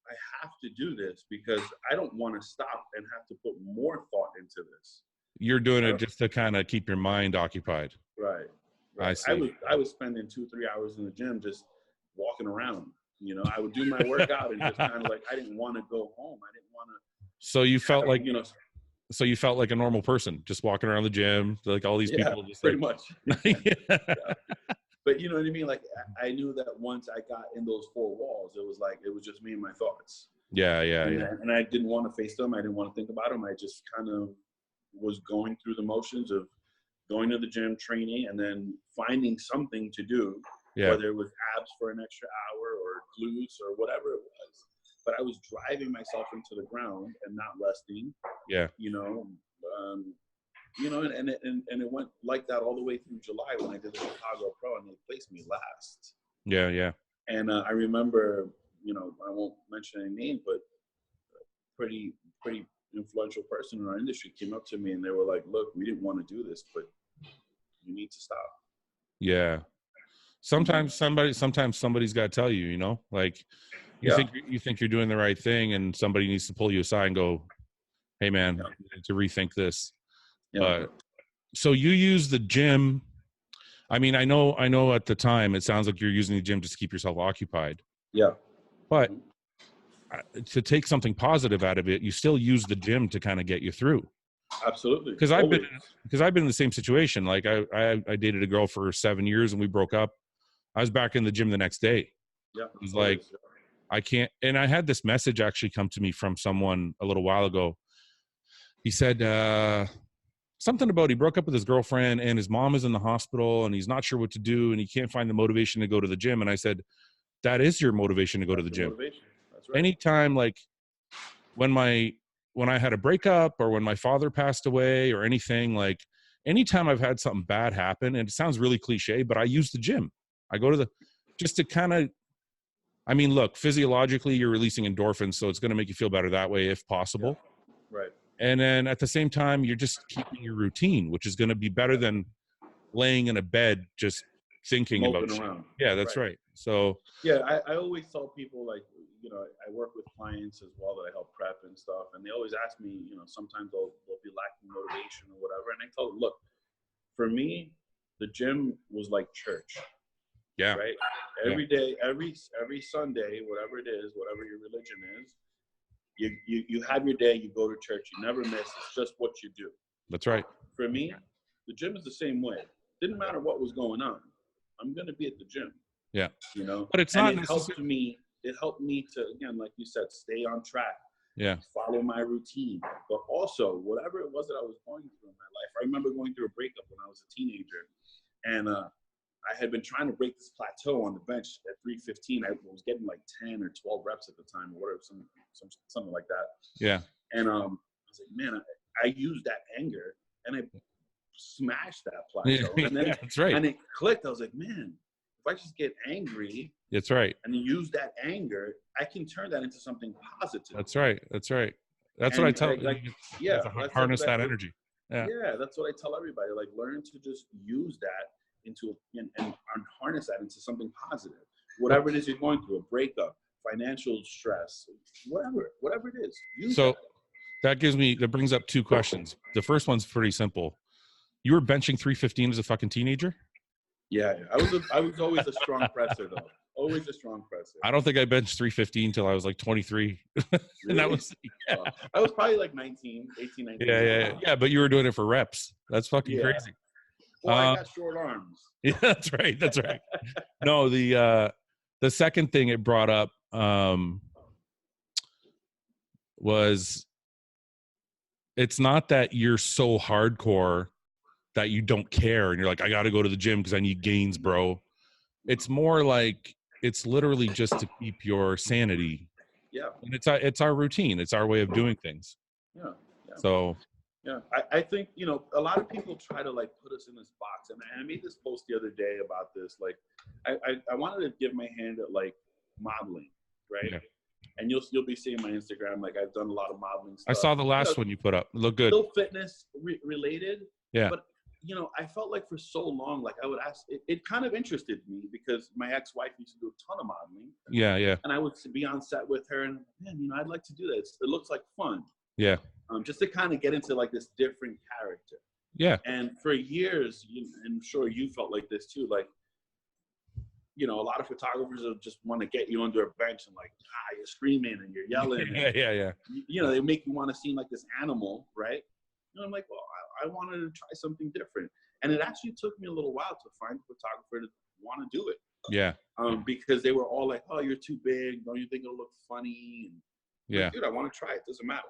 I have to do this because I don't want to stop and have to put more thought into this. You're doing it just to kind of keep your mind occupied. Right. I see. I was spending 2-3 hours in the gym just walking around. You know, I would do my workout and just kind of like, I didn't want to go home. I didn't want to. So you felt like, you know, so you felt like a normal person just walking around the gym, like all these people just pretty like, much. But you know what I mean? Like I knew that once I got in those 4 walls, it was just me and my thoughts. Yeah. And I didn't want to face them. I didn't want to think about them. I just kind of was going through the motions of going to the gym, training, and then finding something to do, whether it was abs for an extra hour or glutes or whatever it was. But I was driving myself into the ground and not resting. Yeah. You know, and it went like that all the way through July when I did the Chicago Pro, and they placed me last. Yeah. And I remember, you know, I won't mention any names, but pretty influential person in our industry came up to me and they were like, look, we didn't want to do this, but you need to stop. Yeah. Sometimes somebody's got to tell you, you know, like you think you're doing the right thing, and somebody needs to pull you aside and go, hey man, you need to rethink this. So you use the gym. I mean, I know at the time it sounds like you're using the gym just to keep yourself occupied. Yeah. But to take something positive out of it, you still use the gym to kind of get you through. Absolutely. Because I've been in the same situation. Like I dated a girl for 7 years and we broke up. I was back in the gym the next day. Yeah. It was like, I can't. And I had this message actually come to me from someone a little while ago. He said something about he broke up with his girlfriend and his mom is in the hospital and he's not sure what to do and he can't find the motivation to go to the gym. And I said, that is your motivation to go to the gym. Motivation. That's right. Anytime, like when I had a breakup or when my father passed away or anything, like anytime I've had something bad happen, and it sounds really cliche, but I use the gym. I go to just to kind of, I mean, look, physiologically you're releasing endorphins, so it's going to make you feel better that way if possible. Yeah. Right. And then at the same time, you're just keeping your routine, which is going to be better than laying in a bed just thinking about shit. Yeah, that's right. So yeah, I always tell people, like, you know, I work with clients as well that I help prep and stuff, and they always ask me, you know, sometimes they'll be lacking motivation or whatever, and I tell them, look, for me, the gym was like church. Yeah. Right. Every day, every Sunday, whatever it is, whatever your religion is, you have your day, you go to church, you never miss. It's just what you do. That's right. For me, the gym is the same way. Didn't matter what was going on. I'm going to be at the gym. Yeah. You know, but it's and not it necessarily. helped me to, again, like you said, stay on track. Yeah. Follow my routine. But also, whatever it was that I was going through in my life, I remember going through a breakup when I was a teenager. And I had been trying to break this plateau on the bench at 315. I was getting like 10 or 12 reps at the time, or whatever, something like that. Yeah. And I was like, man, I used that anger and I smashed that plateau. And then that's right. And it clicked. I was like, man, if I just get angry, that's right, and use that anger, I can turn that into something positive. That's right. That's what I tell. Harness that energy. Yeah. That's what I tell everybody. Like, learn to just use that into and harness that into something positive. Whatever it is you're going through, a breakup, financial stress, whatever it is. Use that brings up two questions. The first one's pretty simple. You were benching 315 as a fucking teenager? Yeah. I was always a strong presser though. Always a strong presser. I don't think I benched 315 until I was like 23. Really? And that was, I was probably like 18, 19. Yeah. But you were doing it for reps. That's fucking crazy. Well, I got short arms. Yeah, that's right. No, the second thing it brought up was, it's not that you're so hardcore that you don't care and you're like, I got to go to the gym because I need gains, bro. It's more like, it's literally just to keep your sanity. Yeah. And it's our routine. It's our way of doing things. Yeah. So. Yeah. I think, a lot of people try to like put us in this box. And I made this post the other day about this. Like, I wanted to give my hand at like modeling, right? Yeah. And you'll be seeing my Instagram. Like, I've done a lot of modeling stuff. I saw the last one you put up. It looked good. Still fitness related. Yeah. But I felt like for so long, like I would ask, it kind of interested me because my ex-wife used to do a ton of modeling. Yeah. And I would be on set with her and, man, I'd like to do this. It looks like fun. Yeah. Just to kind of get into like this different character. Yeah. And for years, and I'm sure you felt like this too, like, a lot of photographers will just want to get you under a bench and like, you're screaming and you're yelling. Yeah. They make you want to seem like this animal, right? And I'm like, well, I wanted to try something different. And it actually took me a little while to find a photographer to want to do it. Yeah. Because they were all like, oh, you're too big. Don't you think it'll look funny? And yeah. Like, dude, I want to try it. Doesn't matter.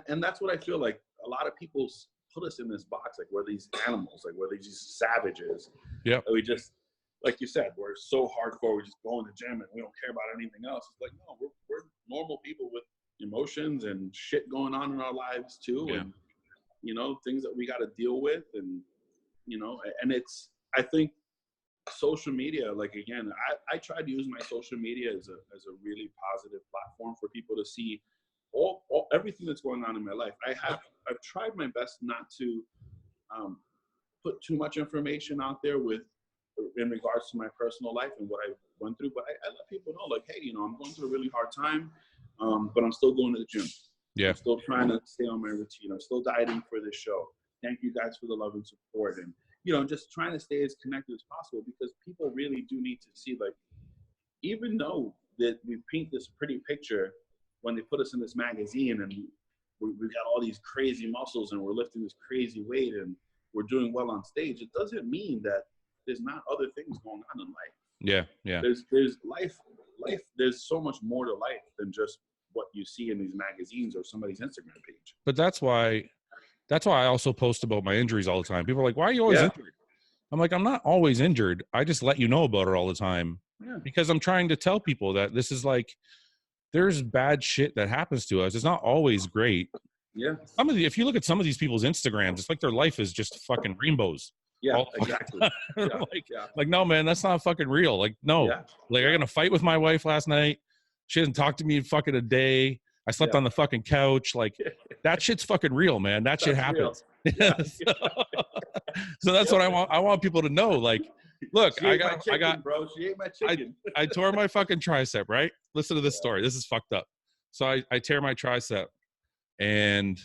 And that's what I feel like. A lot of people put us in this box, like we're these animals, like we're these savages. Yeah. We just, like you said, we're so hardcore. We just go in the gym and we don't care about anything else. It's like, no, we're normal people with emotions and shit going on in our lives too. Yeah. And, things that we got to deal with. And, and I think social media, like, again, I try to use my social media as a really positive platform for people to see everything that's going on in my life. I've tried my best not to put too much information out there in regards to my personal life and what I went through, but I let people know, like, hey, I'm going through a really hard time, but I'm still going to the gym. Yeah. I'm still trying to stay on my routine. I'm still dieting for this show. Thank you guys for the love and support. And, just trying to stay as connected as possible, because people really do need to see, like, even though that we paint this pretty picture when they put us in this magazine and we've got all these crazy muscles and we're lifting this crazy weight and we're doing well on stage, it doesn't mean that there's not other things going on in life. Yeah. There's life. There's so much more to life than just what you see in these magazines or somebody's Instagram page. But that's why I also post about my injuries all the time. People are like, why are you always injured? I'm like, I'm not always injured. I just let you know about it all the time. Yeah. Because I'm trying to tell people that this is like, there's bad shit that happens to us. It's not always great. Yeah. If you look at some of these people's Instagrams, it's like their life is just fucking rainbows. Yeah, exactly. Like, no, man, that's not fucking real. Like, no. Yeah. Like, I got in a fight with my wife last night. She hasn't talked to me in fucking a day. I slept on the fucking couch. Like, that shit's fucking real, man. That shit happens. So that's what I want. I want people to know. Like, look, bro. She ate my chicken. I tore my fucking tricep, right? Listen to this story. This is fucked up. So I tear my tricep, and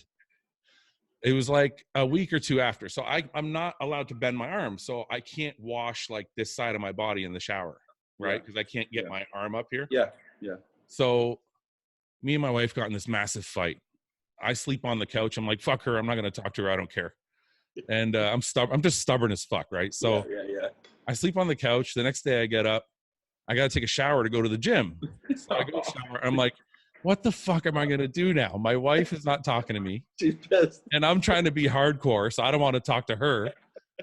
it was like a week or two after. So I'm not allowed to bend my arm. So I can't wash like this side of my body in the shower, right? Because I can't get my arm up here. Yeah. So me and my wife got in this massive fight. I sleep on the couch. I'm like, fuck her. I'm not going to talk to her. I don't care. And I'm just stubborn as fuck, right? So yeah. I sleep on the couch. The next day I get up. I got to take a shower to go to the gym. So I go shower. I'm like, what the fuck am I going to do now? My wife is not talking to me. She's pissed. And I'm trying to be hardcore, so I don't want to talk to her.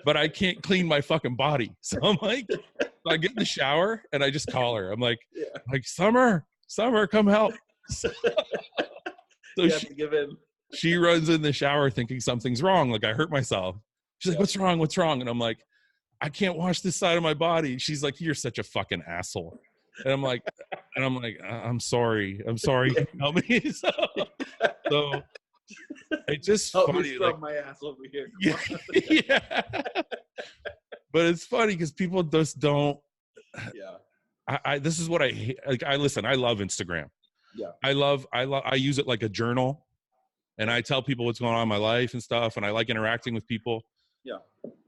But I can't clean my fucking body. So I'm like, so I get in the shower and I just call her. I'm like, Summer, come help. So you have to give in. She runs in the shower thinking something's wrong. Like I hurt myself. She's like, what's wrong? And I'm like, I can't wash this side of my body. She's like, you're such a fucking asshole. And I'm like, I'm sorry. Help me. So it's just help funny. Me scrub my ass over here. Yeah. But it's funny because people just don't. Yeah. This is what I hate. Like I love Instagram. Yeah. I use it like a journal, and I tell people what's going on in my life and stuff, and I like interacting with people. Yeah.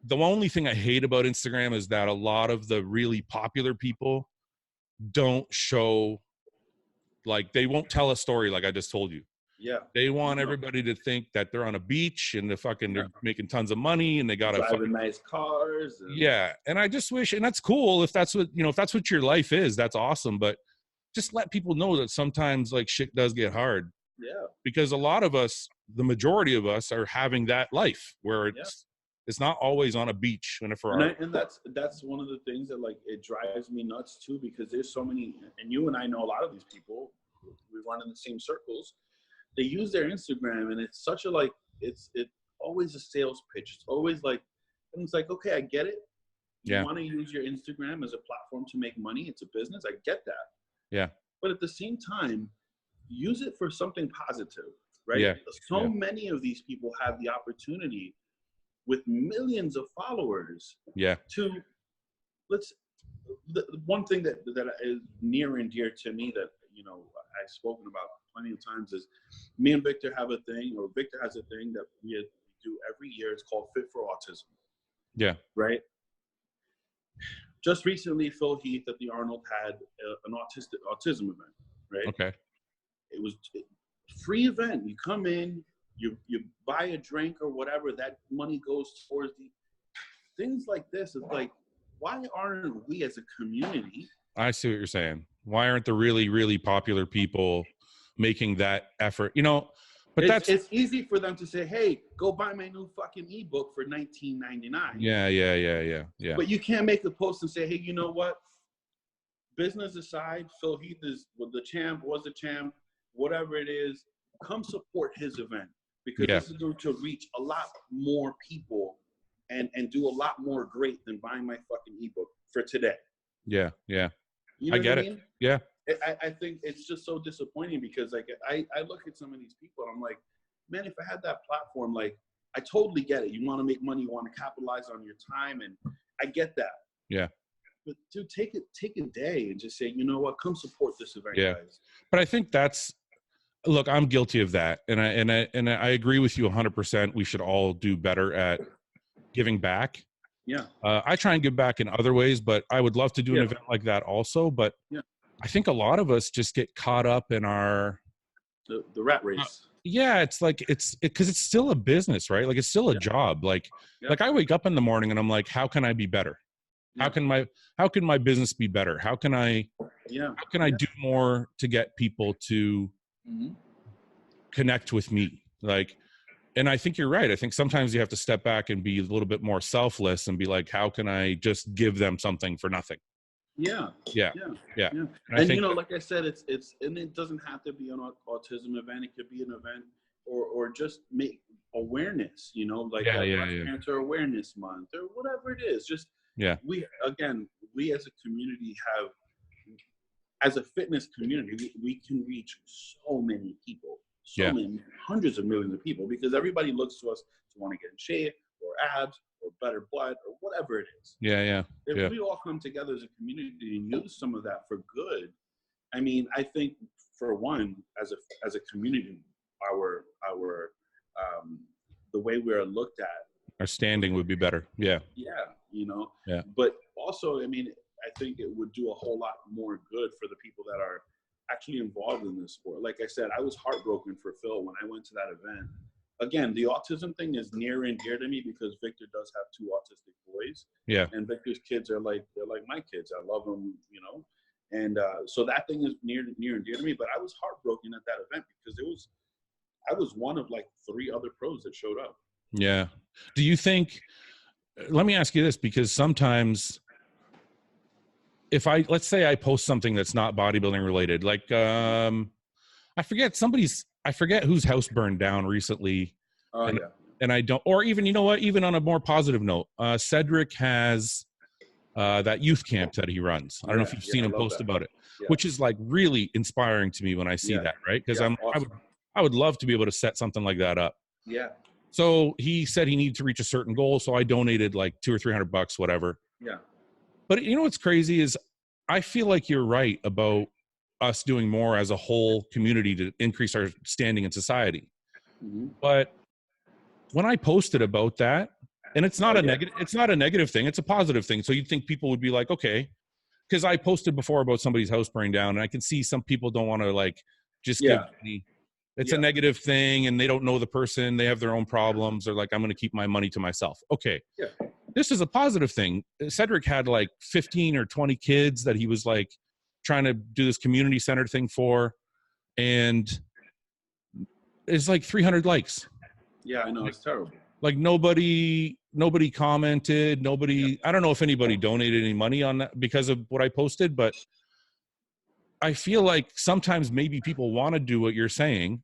The only thing I hate about Instagram is that a lot of the really popular people don't show, like they won't tell a story like I just told you. Yeah. They want everybody to think that they're on a beach and they're making tons of money and they got driving nice cars. Yeah. And I just wish, and that's cool if that's what your life is, that's awesome. But just let people know that sometimes like shit does get hard. Yeah. Because a lot of us, the majority of us, are having that life where it's not always on a beach. And that's one of the things that like it drives me nuts too, because there's so many, and you and I know a lot of these people. We run in the same circles. They use their Instagram, and it's such a like it's always a sales pitch. It's always like, and it's like, okay, I get it. You want to use your Instagram as a platform to make money. It's a business. I get that. Yeah. But at the same time, use it for something positive, right? Yeah. So many of these people have the opportunity with millions of followers. Yeah. The one thing that is near and dear to me that, you know, I've spoken about plenty of times is me and Victor have a thing, or Victor has a thing that we do every year. It's called Fit for Autism. Yeah. Right. Just recently, Phil Heath at the Arnold had an autism event. Right. Okay. It was a free event. You come in, you buy a drink or whatever. That money goes towards things like this. It's like, why aren't we as a community? I see what you're saying. Why aren't the really, really popular people making that effort? You know, but it's easy for them to say, hey, go buy my new fucking ebook for $19.99. Yeah. But you can't make a post and say, hey, you know what? Business aside, Phil Heath was the champ, whatever it is, come support his event, because this is going to reach a lot more people and do a lot more great than buying my fucking ebook for today. Yeah. You know I get what it. I mean? Yeah. I think it's just so disappointing, because like I look at some of these people and I'm like, man, if I had that platform, like I totally get it. You want to make money, you want to capitalize on your time, and I get that. Yeah. But dude, take a day and just say, you know what, come support this event, guys. But I think look, I'm guilty of that, and I agree with you 100%. We should all do better at giving back. Yeah. I try and give back in other ways, but I would love to do an event like that also. But I think a lot of us just get caught up in the rat race. It's like because it's still a business, right? Like it's still a job. Like I wake up in the morning and I'm like, how can I be better? How can my business be better? How can I do more to get people to connect with me? Like, and I think you're right. I think sometimes you have to step back and be a little bit more selfless and be like, how can I just give them something for nothing? Yeah. And you know, like I said, it's and it doesn't have to be an autism event. It could be an event or just make awareness, you know, like Cancer Awareness Month or whatever it is. Just we as a community have, as a fitness community, we can reach so many people, many hundreds of millions of people, because everybody looks to us to want to get in shape or abs or better blood or whatever it is. If we all come together as a community and use some of that for good, I mean, I think for one, as a community, our the way we are looked at, our standing would be better. You know. But also, I mean, I think it would do a whole lot more good for the people that are actually involved in this sport. Like I said, I was heartbroken for Phil when I went to that event. again, the autism thing is near and dear to me because Victor does have 2 autistic boys. Yeah. And Victor's kids are like, they're like my kids. I love them, you know. And so that thing is near and dear to me. But I was heartbroken at that event because I was one of like 3 other pros that showed up. Yeah. Do you think, let me ask you this, because sometimes let's say I post something that's not bodybuilding related, like, I forget whose house burned down recently. Yeah. And I don't, or even, you know what, even on a more positive note, Cedric has that youth camp that he runs. I don't know if you've seen him post about it, which is like really inspiring to me when I see that, right? Because awesome. I would love to be able to set something like that up. Yeah. So he said he needed to reach a certain goal, so I donated like $200 or $300, whatever. Yeah. But you know what's crazy is I feel like you're right about us doing more as a whole community to increase our standing in society. Mm-hmm. But when I posted about that, and it's not it's not a negative thing, it's a positive thing. So you'd think people would be like, okay, because I posted before about somebody's house burning down, and I can see some people don't want to like just give me. It's a negative thing, and they don't know the person. They have their own problems. They're like, I'm going to keep my money to myself. Okay. Yeah. This is a positive thing. Cedric had like 15 or 20 kids that he was like trying to do this community center thing for. And it's like 300 likes. Yeah, I know. It's terrible. Like nobody commented. I don't know if anybody donated any money on that because of what I posted, but I feel like sometimes maybe people want to do what you're saying,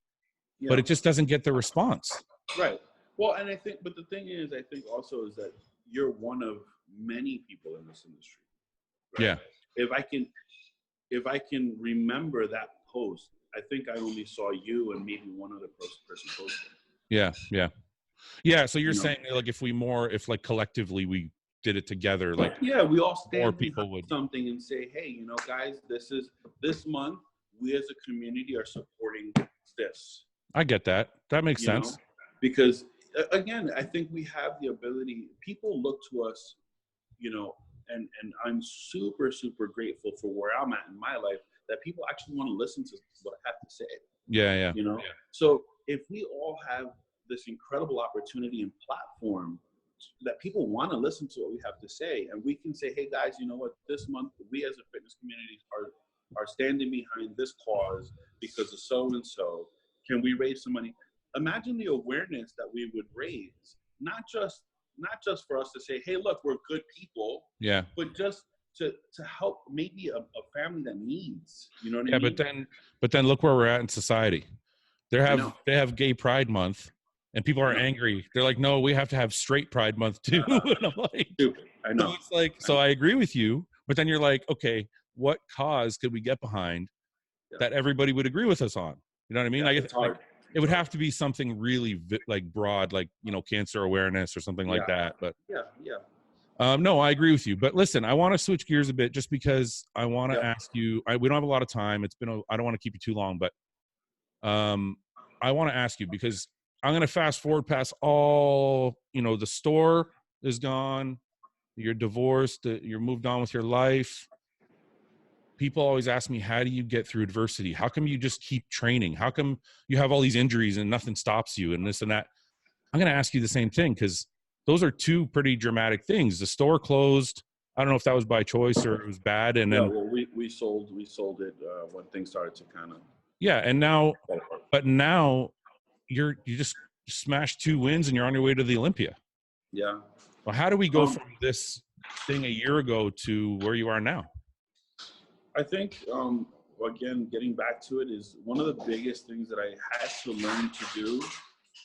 but it just doesn't get the response. Right. Well, and I think, but the thing is, I think also is that you're one of many people in this industry. Right? Yeah. If I can remember that post, I think I only saw you and maybe one other person posting. Yeah. Yeah. Yeah. So you're saying like if like collectively we did it together, like we all stand more people would something and say, hey, you know, guys, this month we as a community are supporting this. I get that. That makes sense. Because again, I think we have the ability. People look to us, you know, and I'm super, super grateful for where I'm at in my life that people actually want to listen to what I have to say. Yeah. You know, so if we all have this incredible opportunity and platform that people want to listen to what we have to say, and we can say, hey guys, you know what, this month we as a fitness community are standing behind this cause because of so and so. Can we raise some money? Imagine the awareness that we would raise, not just for us to say, hey, look, we're good people, but just to help maybe a family that needs, you know what I mean? But then look where we're at in society. They have Gay Pride Month, and people are angry. They're like, no, we have to have Straight Pride Month too. And I'm like, stupid. I know. So it's like, so I agree with you, but then you're like, okay, what cause could we get behind that everybody would agree with us on? You know what I mean? It's hard. It would have to be something really like broad, like, you know, cancer awareness or something like that. But no, I agree with you. But listen, I want to switch gears a bit just because I want to ask you. We don't have a lot of time. I don't want to keep you too long, but I want to ask you because I'm going to fast forward past all. You know, the store is gone. You're divorced. You're moved on with your life. People always ask me, how do you get through adversity? How come you just keep training? How come you have all these injuries and nothing stops you and this and that? I'm going to ask you the same thing because those are two pretty dramatic things. The store closed. I don't know if that was by choice or it was bad. And then we sold it when things started to kind of. Yeah. And now, but now you just smashed 2 wins and you're on your way to the Olympia. Yeah. Well, how do we go from this thing a year ago to where you are now? I think, again, getting back to it is one of the biggest things that I had to learn to do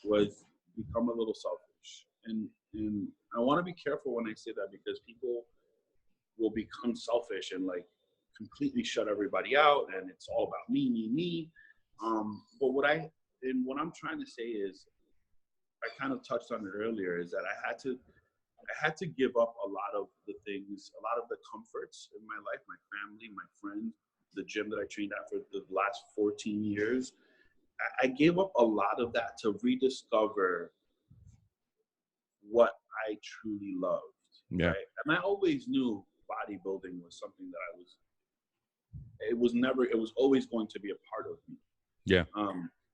was become a little selfish. And I want to be careful when I say that because people will become selfish and like completely shut everybody out and it's all about me. But what I'm trying to say is, I kind of touched on it earlier, is that I had to give up a lot of the things, a lot of the comforts in my life, my family, my friends, the gym that I trained at for the last 14 years. I gave up a lot of that to rediscover what I truly loved. Yeah. Right? And I always knew bodybuilding was something that it was always going to be a part of me. Yeah.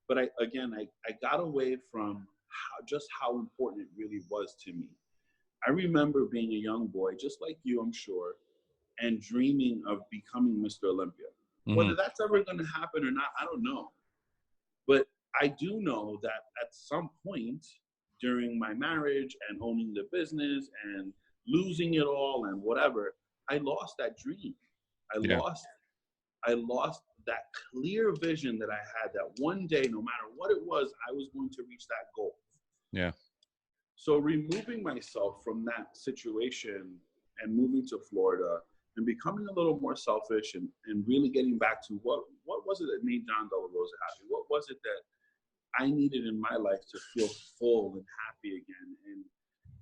But I got away from just how important it really was to me. I remember being a young boy, just like you, I'm sure, and dreaming of becoming Mr. Olympia. Whether that's ever going to happen or not, I don't know. But I do know that at some point during my marriage and owning the business and losing it all and whatever, I lost that dream. I lost that clear vision that I had that one day, no matter what it was, I was going to reach that goal. Yeah. So removing myself from that situation and moving to Florida and becoming a little more selfish and really getting back to what was it that made Jon Delarosa happy? What was it that I needed in my life to feel full and happy again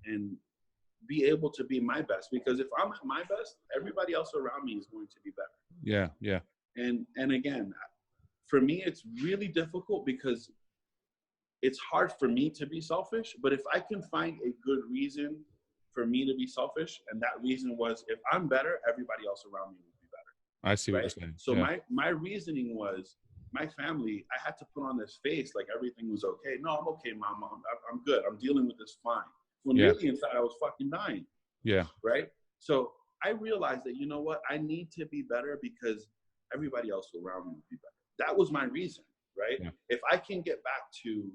and be able to be my best? Because if I'm at my best, everybody else around me is going to be better. Yeah, yeah. And again, for me, it's really difficult because it's hard for me to be selfish, but if I can find a good reason for me to be selfish, and that reason was if I'm better, everybody else around me will be better. I see what you're saying. So my reasoning was my family, I had to put on this face like everything was okay. No, I'm okay, Mom. I'm good. I'm dealing with this fine. When really inside I was fucking dying. Yeah. Right? So I realized that, you know what? I need to be better because everybody else around me will be better. That was my reason, right? Yeah. If I can get back to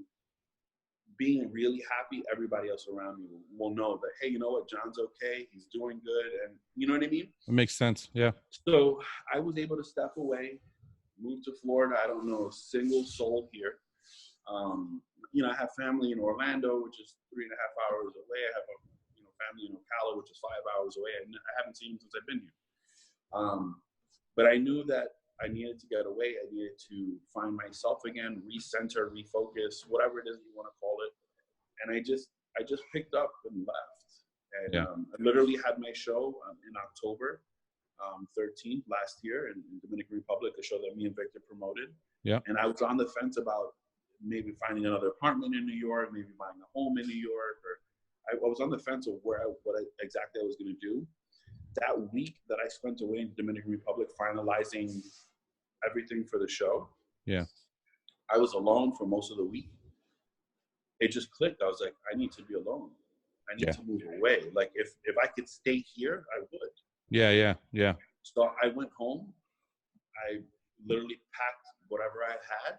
being really happy, everybody else around me will know that, hey, you know what? John's okay. He's doing good. And you know what I mean? It makes sense. Yeah. So I was able to step away, move to Florida. I don't know a single soul here. You know, I have family in Orlando, which is 3.5 hours away. I have a family in Ocala, which is 5 hours away. I haven't seen them since I've been here. But I knew that I needed to get away. I needed to find myself again, recenter, refocus, whatever it is you want to call it. And I just picked up and left. And I literally had my show in October 13th last year in Dominican Republic, a show that me and Victor promoted. Yeah. And I was on the fence about maybe finding another apartment in New York, maybe buying a home in New York, or I was on the fence of what exactly I was going to do. That week that I spent away in the Dominican Republic finalizing everything for the show, I was alone for most of the week. It just clicked. I was like, I need to be alone. I need to move away. Like if I could stay here, I would. Yeah. So I went home. I literally packed whatever I had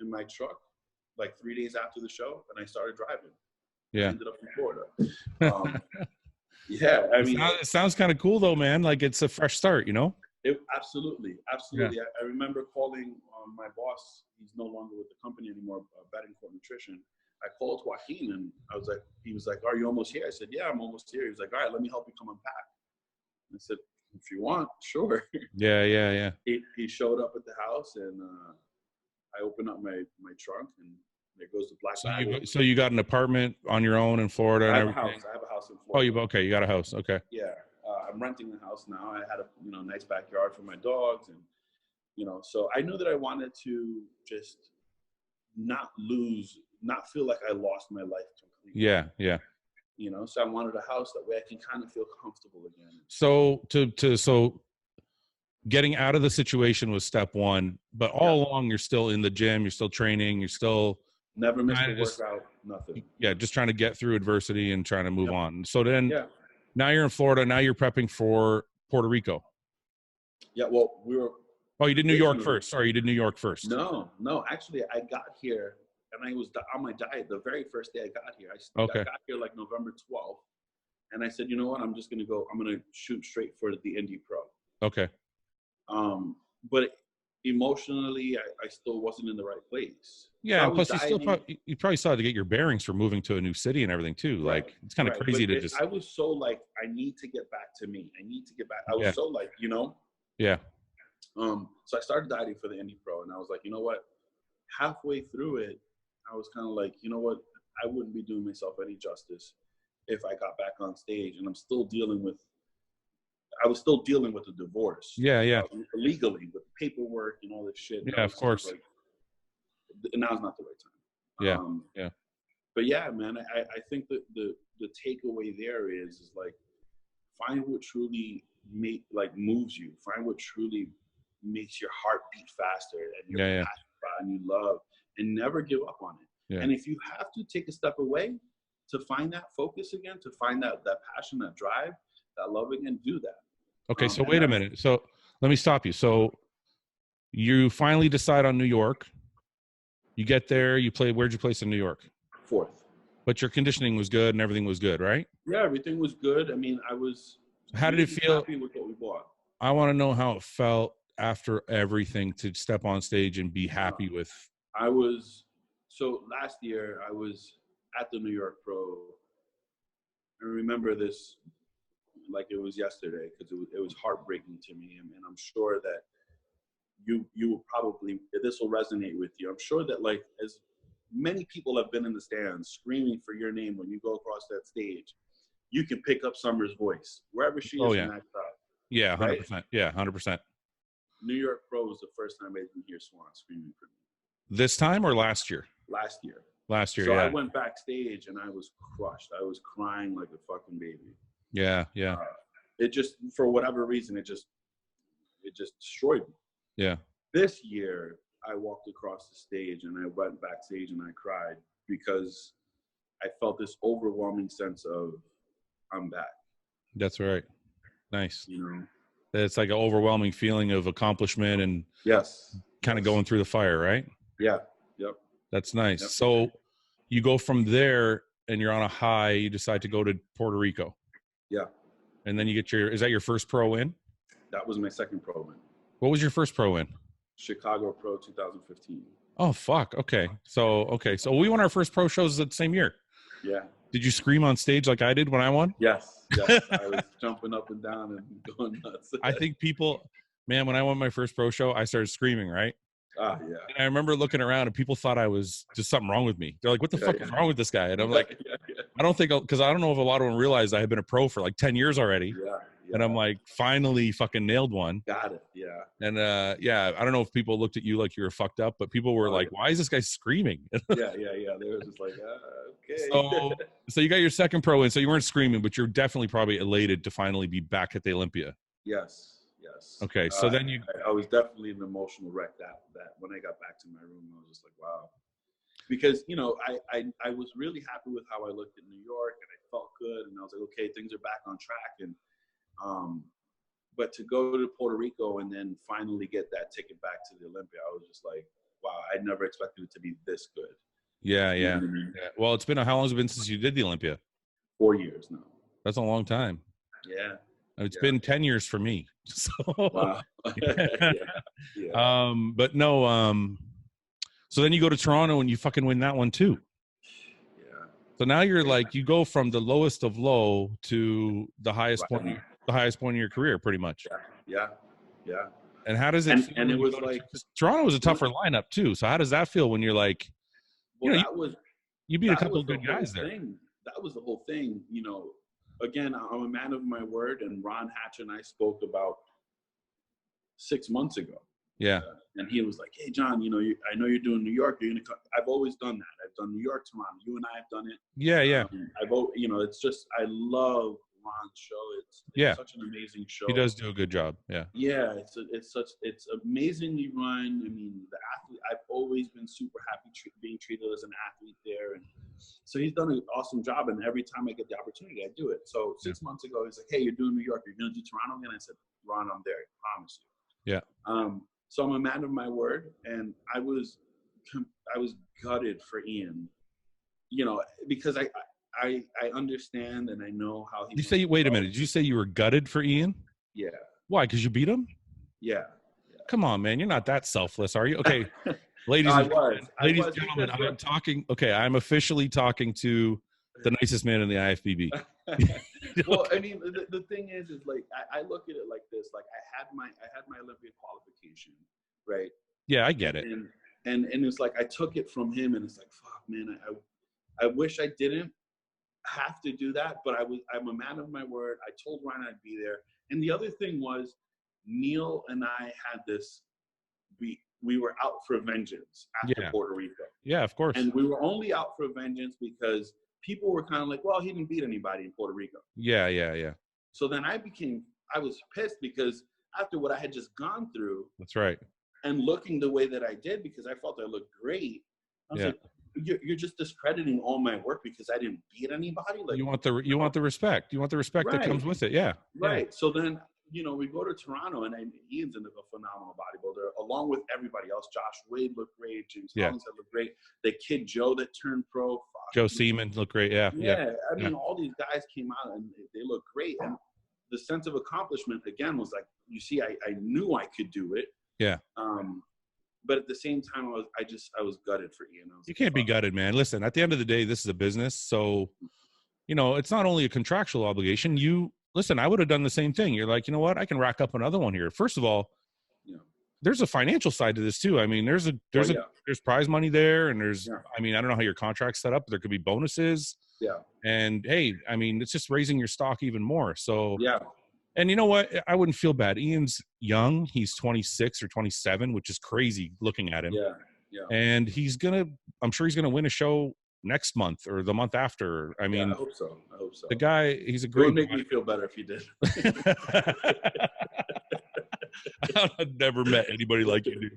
in my truck like 3 days after the show, and I started driving. Yeah. I ended up in Florida. Yeah, I mean, it sounds kind of cool though, man. Like it's a fresh start, you know? Absolutely. Yeah. I remember calling my boss. He's no longer with the company anymore, Bettingcourt Nutrition. I called Joaquin and he was like, are you almost here? I said, yeah, I'm almost here. He was like, all right, let me help you come unpack. I said, if you want, sure. Yeah. He showed up at the house and I opened up my trunk and there goes the black bag. So you got an apartment on your own in Florida and everything? I have a house in Florida. Oh, you got a house. Okay. Yeah. I'm renting a house now. I had a nice backyard for my dogs and, so I knew that I wanted to just not feel like I lost my life completely. Yeah. So I wanted a house that way I can kind of feel comfortable again. So so getting out of the situation was step one, but all along you're still in the gym, you're still training, you're still never missed a workout, nothing. Yeah, just trying to get through adversity and trying to move on. So then now you're in Florida, now you're prepping for Puerto Rico. Yeah, well, Oh, you did New York first. Sorry, you did New York first. No. Actually, I got here and I was on my diet the very first day I got here. I got here like November 12th. And I said, you know what? I'm going to shoot straight for the Indy Pro. Okay. But emotionally, I still wasn't in the right place. Yeah, so plus you probably still had to get your bearings for moving to a new city and everything too. Right. Like it's kind of crazy to just. I was so like, I need to get back to me. I need to get back. I was so like, Yeah. So I started dieting for the Indy Pro, and I was like, you know what? Halfway through it, I was kind of like, you know what? I wouldn't be doing myself any justice if I got back on stage, and I was still dealing with the divorce. Yeah. Legally, with paperwork and all this shit. Yeah, of course. Like, now's not the right time. Yeah. But yeah, man, I think that the takeaway there is like, find what truly moves you. Find what truly makes your heart beat faster and you're passionate about and you love, and never give up on it. Yeah. And if you have to take a step away to find that focus again, to find that passion, that drive, that love again, do that. Okay, so wait a minute. So let me stop you. So you finally decide on New York. You get there, you play. Where'd you place in New York? 4th. But your conditioning was good and everything was good, right? Yeah, everything was good. I mean, I was How did it feel? happy with what we bought. I want to know how it felt after everything to step on stage and be happy with. So last year I was at the New York Pro. I remember this like it was yesterday because it was heartbreaking to me, and I'm sure that you will probably, this will resonate with you. I'm sure that like as many people have been in the stands screaming for your name when you go across that stage, you can pick up Summer's voice wherever she is in that crowd. Yeah, 100%. Right? Yeah, 100%. New York Pro was the first time I didn't hear Swan screaming for me. This time or last year? Last year. Last year, so yeah. I went backstage and I was crushed. I was crying like a fucking baby. Yeah, yeah. It just, for whatever reason, it just destroyed me. Yeah. This year, I walked across the stage and I went backstage and I cried because I felt this overwhelming sense of I'm back. That's right. Nice. You know, it's like an overwhelming feeling of accomplishment and kind of going through the fire, right? Yeah. Yep. That's nice. Yep. So you go from there and you're on a high. You decide to go to Puerto Rico. Yeah. And then you get is that your first pro win? That was my second pro win. What was your first pro win? Chicago Pro 2015. Oh, fuck. Okay. So we won our first pro shows the same year. Yeah. Did you scream on stage like I did when I won? Yes. Yes. I was jumping up and down and going nuts. I think people, man, when I won my first pro show, I started screaming, right? Ah, yeah. And I remember looking around and people thought I was just something wrong with me. They're like, what the fuck is wrong with this guy? And I'm like, I don't think, because I don't know if a lot of them realized I had been a pro for like 10 years already. Yeah. And I'm like, finally fucking nailed one. Got it. Yeah. And I don't know if people looked at you like you were fucked up, but people were like, why is this guy screaming? Yeah. They were just like, okay. So you got your second pro win. So you weren't screaming, but you're definitely probably elated to finally be back at the Olympia. Yes. Okay. So then I was definitely an emotional wreck that when I got back to my room, I was just like, wow. Because, you know, I was really happy with how I looked in New York and I felt good. And I was like, okay, things are back on track. And, but to go to Puerto Rico and then finally get that ticket back to the Olympia, I was just like, wow, I never expected it to be this good. Yeah. Yeah. Well, how long has it been since you did the Olympia? 4 years now. That's a long time. Yeah. It's been 10 years for me. So, wow. But no, so then you go to Toronto and you fucking win that one too. Yeah. So now you're like, you go from the lowest of low to the highest point of your career, pretty much. Yeah. And how does it feel? And it was like, Toronto was a tougher lineup too. So how does that feel when you're like, you beat a couple of good guys there. That was the whole thing, you know. Again, I'm a man of my word, and Ron Hatch and I spoke about 6 months ago. Yeah. And he was like, hey, John, you know, I know you're doing New York. You're gonna come. I've always done that. I've done New York, Toronto. You and I have done it. Yeah. You know, it's just, I love Ron's show. It's such an amazing show. He does do a good job. Yeah. Yeah. It's amazingly run. I mean, the athlete, I've always been super happy being treated as an athlete there. And so he's done an awesome job. And every time I get the opportunity, I do it. So 6 months ago, he's like, hey, you're doing New York. You're going to do Toronto again? I said, Ron, I'm there. I promise you. Yeah. So I'm a man of my word. And I was gutted for Ian, you know, because I understand and I know how he. Did you say? Wait a minute. Did you say you were gutted for Ian? Yeah. Why? Because you beat him? Yeah. Come on, man. You're not that selfless, are you? Okay, ladies and gentlemen, I'm talking. Okay, I'm officially talking to the nicest man in the IFBB. Well, I mean, the thing is like I look at it like this. Like I had my Olympia qualification, right? Yeah, I get it. And it's like I took it from him, and it's like, fuck, man. I wish I didn't have to do that, but I'm a man of my word. I told Ryan I'd be there. And the other thing was, Neil and I had this, we were out for vengeance after Puerto Rico. Yeah, of course. And we were only out for vengeance because people were kind of like, well, he didn't beat anybody in Puerto Rico. Yeah. So then I was pissed because after what I had just gone through. That's right. And looking the way that I did, because I felt I looked great. I was like, you're just discrediting all my work because I didn't beat anybody. Like, you want the respect. You want the respect that comes with it. Yeah. Right. Yeah. So then, we go to Toronto, and Ian's a phenomenal bodybuilder, along with everybody else. Josh Wade looked great. James Hollingshead looked great. The kid Joe that turned pro. Joe Seaman looked great. Yeah. I mean, all these guys came out, and they looked great. And the sense of accomplishment, again, was like, you see, I knew I could do it. Yeah. But at the same time, I was gutted for Ian. You can't be gutted, man. Listen, at the end of the day, this is a business. So, it's not only a contractual obligation. Listen, I would have done the same thing. You're like, you know what? I can rack up another one here. First of all, there's a financial side to this too. I mean, there's prize money there, and I mean, I don't know how your contract's set up. There could be bonuses. Yeah. And hey, I mean, it's just raising your stock even more. So yeah. And you know what? I wouldn't feel bad. Ian's young. He's 26 or 27, which is crazy looking at him. Yeah. Yeah. And I'm sure he's gonna win a show next month or the month after. I mean, I hope so. The guy, he's a great. It would make me feel better if he did. I've never met anybody like you do.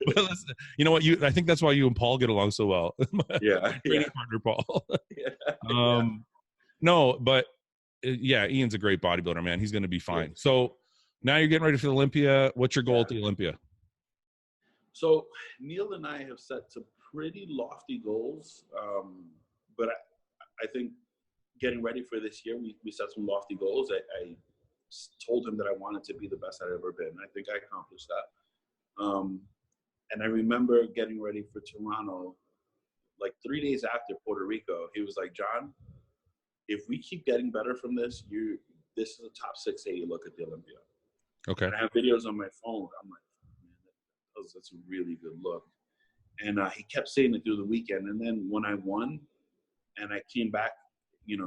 But listen, you know what? I think that's why you and Paul get along so well. Yeah. Training partner, Paul. Yeah. No, but yeah, Ian's a great bodybuilder, man. He's going to be fine. Yeah. So now you're getting ready for the Olympia. What's your goal at the Olympia? So Neil and I have set some pretty lofty goals, but I think getting ready for this year, we set some lofty goals. I told him that I wanted to be the best I'd ever been. I think I accomplished that. And I remember getting ready for Toronto, like 3 days after Puerto Rico. He was like, John, if we keep getting better from this, this is a top 6 day you look at the Olympia. Okay. And I have videos on my phone. I'm like, man, that's a really good look. And he kept saying it through the weekend. And then when I won and I came back, he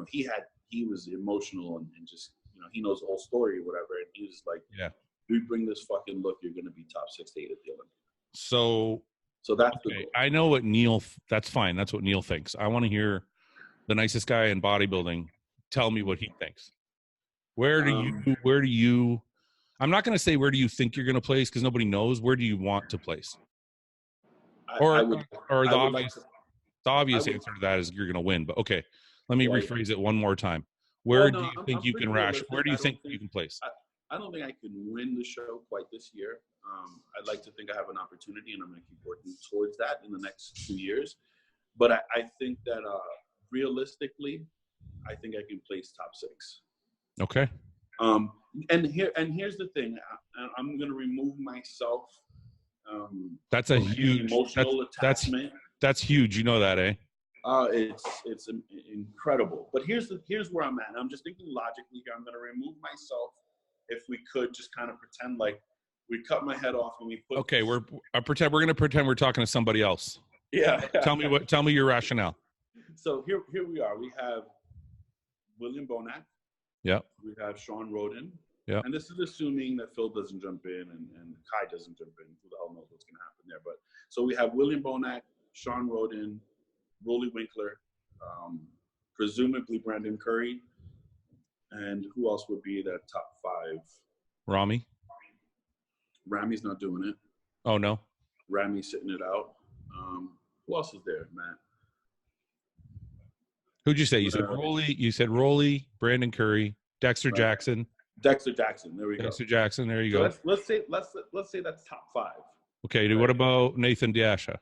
was emotional and just, he knows the whole story or whatever. And he was like, yeah, we bring this fucking look, you're going to be top 6 to 8 at the Olympia. So that's the goal. I know what Neil, that's fine. That's what Neil thinks. I want to hear the nicest guy in bodybuilding tell me what he thinks. Where do you, I'm not going to say where do you think you're going to place because nobody knows. Where do you want to place? The obvious answer to that is you're going to win. But okay, let me rephrase it one more time. Where do you think you can rush? Where do you think you can place? I don't think I can win the show quite this year. I'd like to think I have an opportunity, and I'm going to keep working towards that in the next 2 years. But I think that realistically, I think I can place top 6. Okay. And here's the thing. I'm going to remove myself. That's a huge emotional attachment. That's huge. You know that, eh? It's incredible. But here's where I'm at. I'm just thinking logically here. I'm going to remove myself. If we could just kind of pretend like we cut my head off and we put. Okay, we're going to pretend we're talking to somebody else. Yeah. Tell me your rationale. So here we are. We have William Bonac. Yeah. We have Sean Roden. Yeah. And this is assuming that Phil doesn't jump in and Kai doesn't jump in. Who the hell knows what's going to happen there? But so we have William Bonac, Sean Roden, Rolly Winkler, presumably Brandon Curry, and who else would be that top 5? Rami. Rami's not doing it. Oh no. Rami's sitting it out. Who else is there, Matt? Who'd you say? You said Rolly. You said Rolly, Brandon Curry, Dexter Jackson. Dexter Jackson. There we go. Dexter Jackson. There you go. Let's say that's top 5. Okay. Right. What about Nathan Diasha?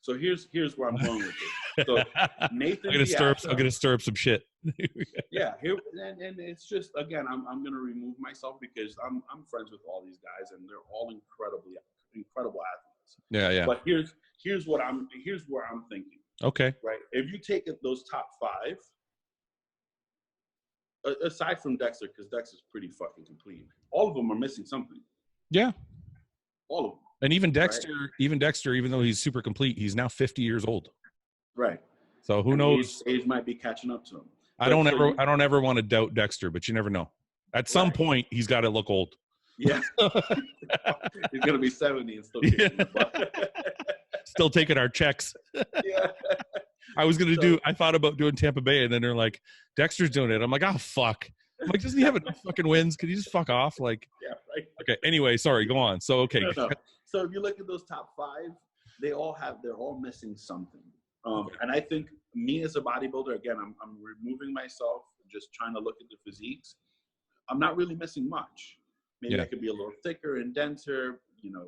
So here's where I'm going with this. So Nathan Diasha. I'm gonna stir up some shit. Yeah. Here and it's just again, I'm gonna remove myself because I'm friends with all these guys and they're all incredible athletes. Yeah. Yeah. But here's where I'm thinking. Okay. Right. If you take those top 5, aside from Dexter, because Dexter's pretty fucking complete, all of them are missing something. Yeah. All of them. And even Dexter, even though he's super complete, he's now 50 years old. Right. So who knows? Age might be catching up to him. I don't ever want to doubt Dexter, but you never know. At some point, he's got to look old. Yeah. He's gonna be 70 and still kicking the butt. Still taking our checks. Yeah. I thought about doing Tampa Bay, and then they're like, Dexter's doing it. I'm like, oh fuck. I'm like, doesn't he have enough fucking wins? Could he just fuck off? Like, yeah, right. Okay. Anyway, sorry. Go on. So okay. No. So if you look at those top 5, they're all missing something. And I think me as a bodybuilder, again, I'm removing myself, just trying to look at the physiques. I'm not really missing much. Maybe I could be a little thicker and denser. You know,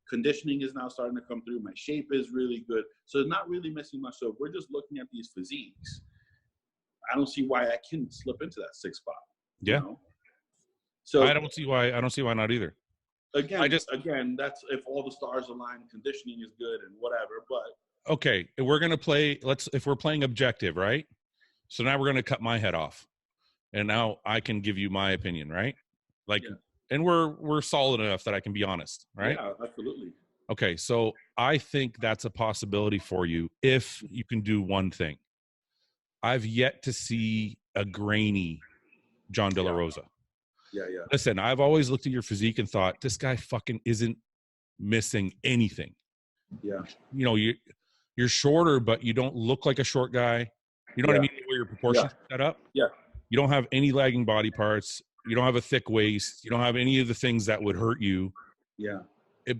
conditioning is now starting to come through. My shape is really good. So it's not really missing much. So if we're just looking at these physiques, I don't see why I can slip into that 6 spot. Yeah. You know? So I don't see why not either. Again, that's if all the stars align, conditioning is good and whatever. But okay, we're gonna play. If we're playing objective, right? So now we're gonna cut my head off, and now I can give you my opinion, right? Like, and we're solid enough that I can be honest, right? Yeah, absolutely. Okay, so I think that's a possibility for you if you can do one thing. I've yet to see a grainy Jon Delarosa. Yeah. Listen, I've always looked at your physique and thought, this guy fucking isn't missing anything. Yeah. You know, you're shorter, but you don't look like a short guy. You know what I mean? The way your proportions set up. Yeah. You don't have any lagging body parts. You don't have a thick waist. You don't have any of the things that would hurt you. Yeah.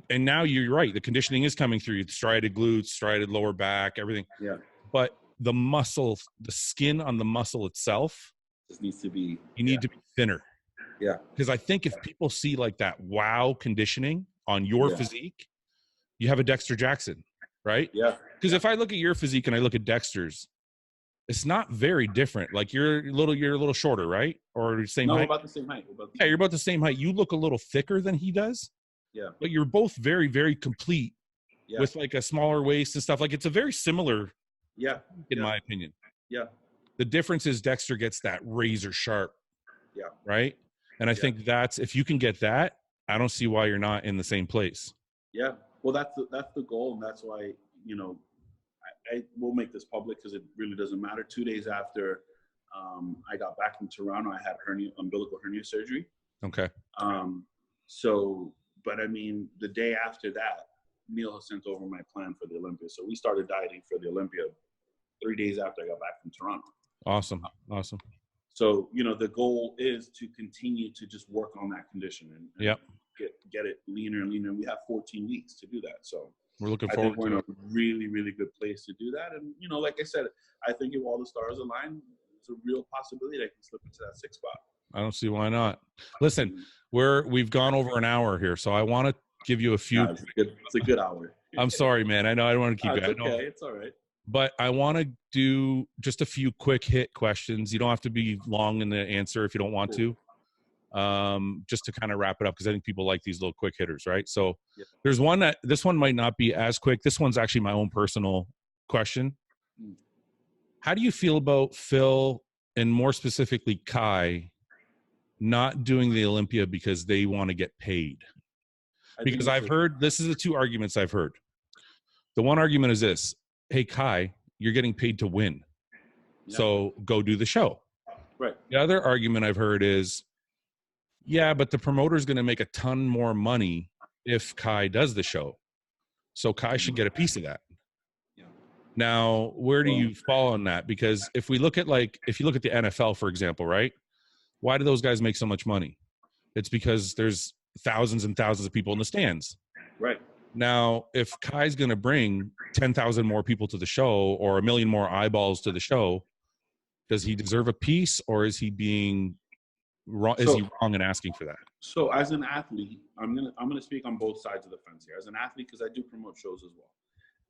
And now you're right. The conditioning is coming through. Striated glutes, striated lower back, everything. Yeah. But the muscle, the skin on the muscle itself, just needs to be. You need to be thinner. Yeah. Because I think if people see like that wow conditioning on your physique, you have a Dexter Jackson, right? Yeah. Because if I look at your physique and I look at Dexter's, it's not very different. Like you're a little shorter, right? Or same height? No, about the same height. You're about the same height. You look a little thicker than he does. Yeah. But you're both very, very complete with like a smaller waist and stuff. Like it's a very similar, in my opinion. Yeah. The difference is Dexter gets that razor sharp. Yeah. Right? And I think that's, if you can get that, I don't see why you're not in the same place. Yeah. Well, that's the goal. And that's why, you know, I will make this public because it really doesn't matter. 2 days after I got back from Toronto, I had umbilical hernia surgery. Okay. But I mean, the day after that, Neil has sent over my plan for the Olympia. So we started dieting for the Olympia 3 days after I got back from Toronto. Awesome. So, you know, the goal is to continue to just work on that condition and get it leaner and leaner. We have 14 weeks to do that. So we're looking I forward think we're to in a really, really good place to do that. And, you know, like I said, I think if all the stars align, it's a real possibility that I can slip into that 6 spot. I don't see why not. Listen, we've gone over an hour here, so I want to give you a few. It's a good hour. I'm sorry, man. I know I don't want to keep you. It's okay. It's all right. But I want to do just a few quick hit questions. You don't have to be long in the answer if you don't want to. Just to kind of wrap it up, because I think people like these little quick hitters, right? So there's one this one might not be as quick. This one's actually my own personal question. How do you feel about Phil, and more specifically Kai, not doing the Olympia because they want to get paid? Because I've heard, this is the two arguments I've heard. The one argument is this: hey, Kai, you're getting paid to win. So go do the show. Right. The other argument I've heard is, yeah, but the promoter's going to make a ton more money if Kai does the show. So Kai should get a piece of that. Yeah. Now, where do you fall on that? Because if you look at the NFL, for example, right? Why do those guys make so much money? It's because there's thousands and thousands of people in the stands. Right. Now, if Kai's going to bring 10,000 more people to the show or 1 million more eyeballs to the show, does he deserve a piece, or is he being wrong? Is he wrong in asking for that? So as an athlete, I'm gonna speak on both sides of the fence here. As an athlete, because I do promote shows as well.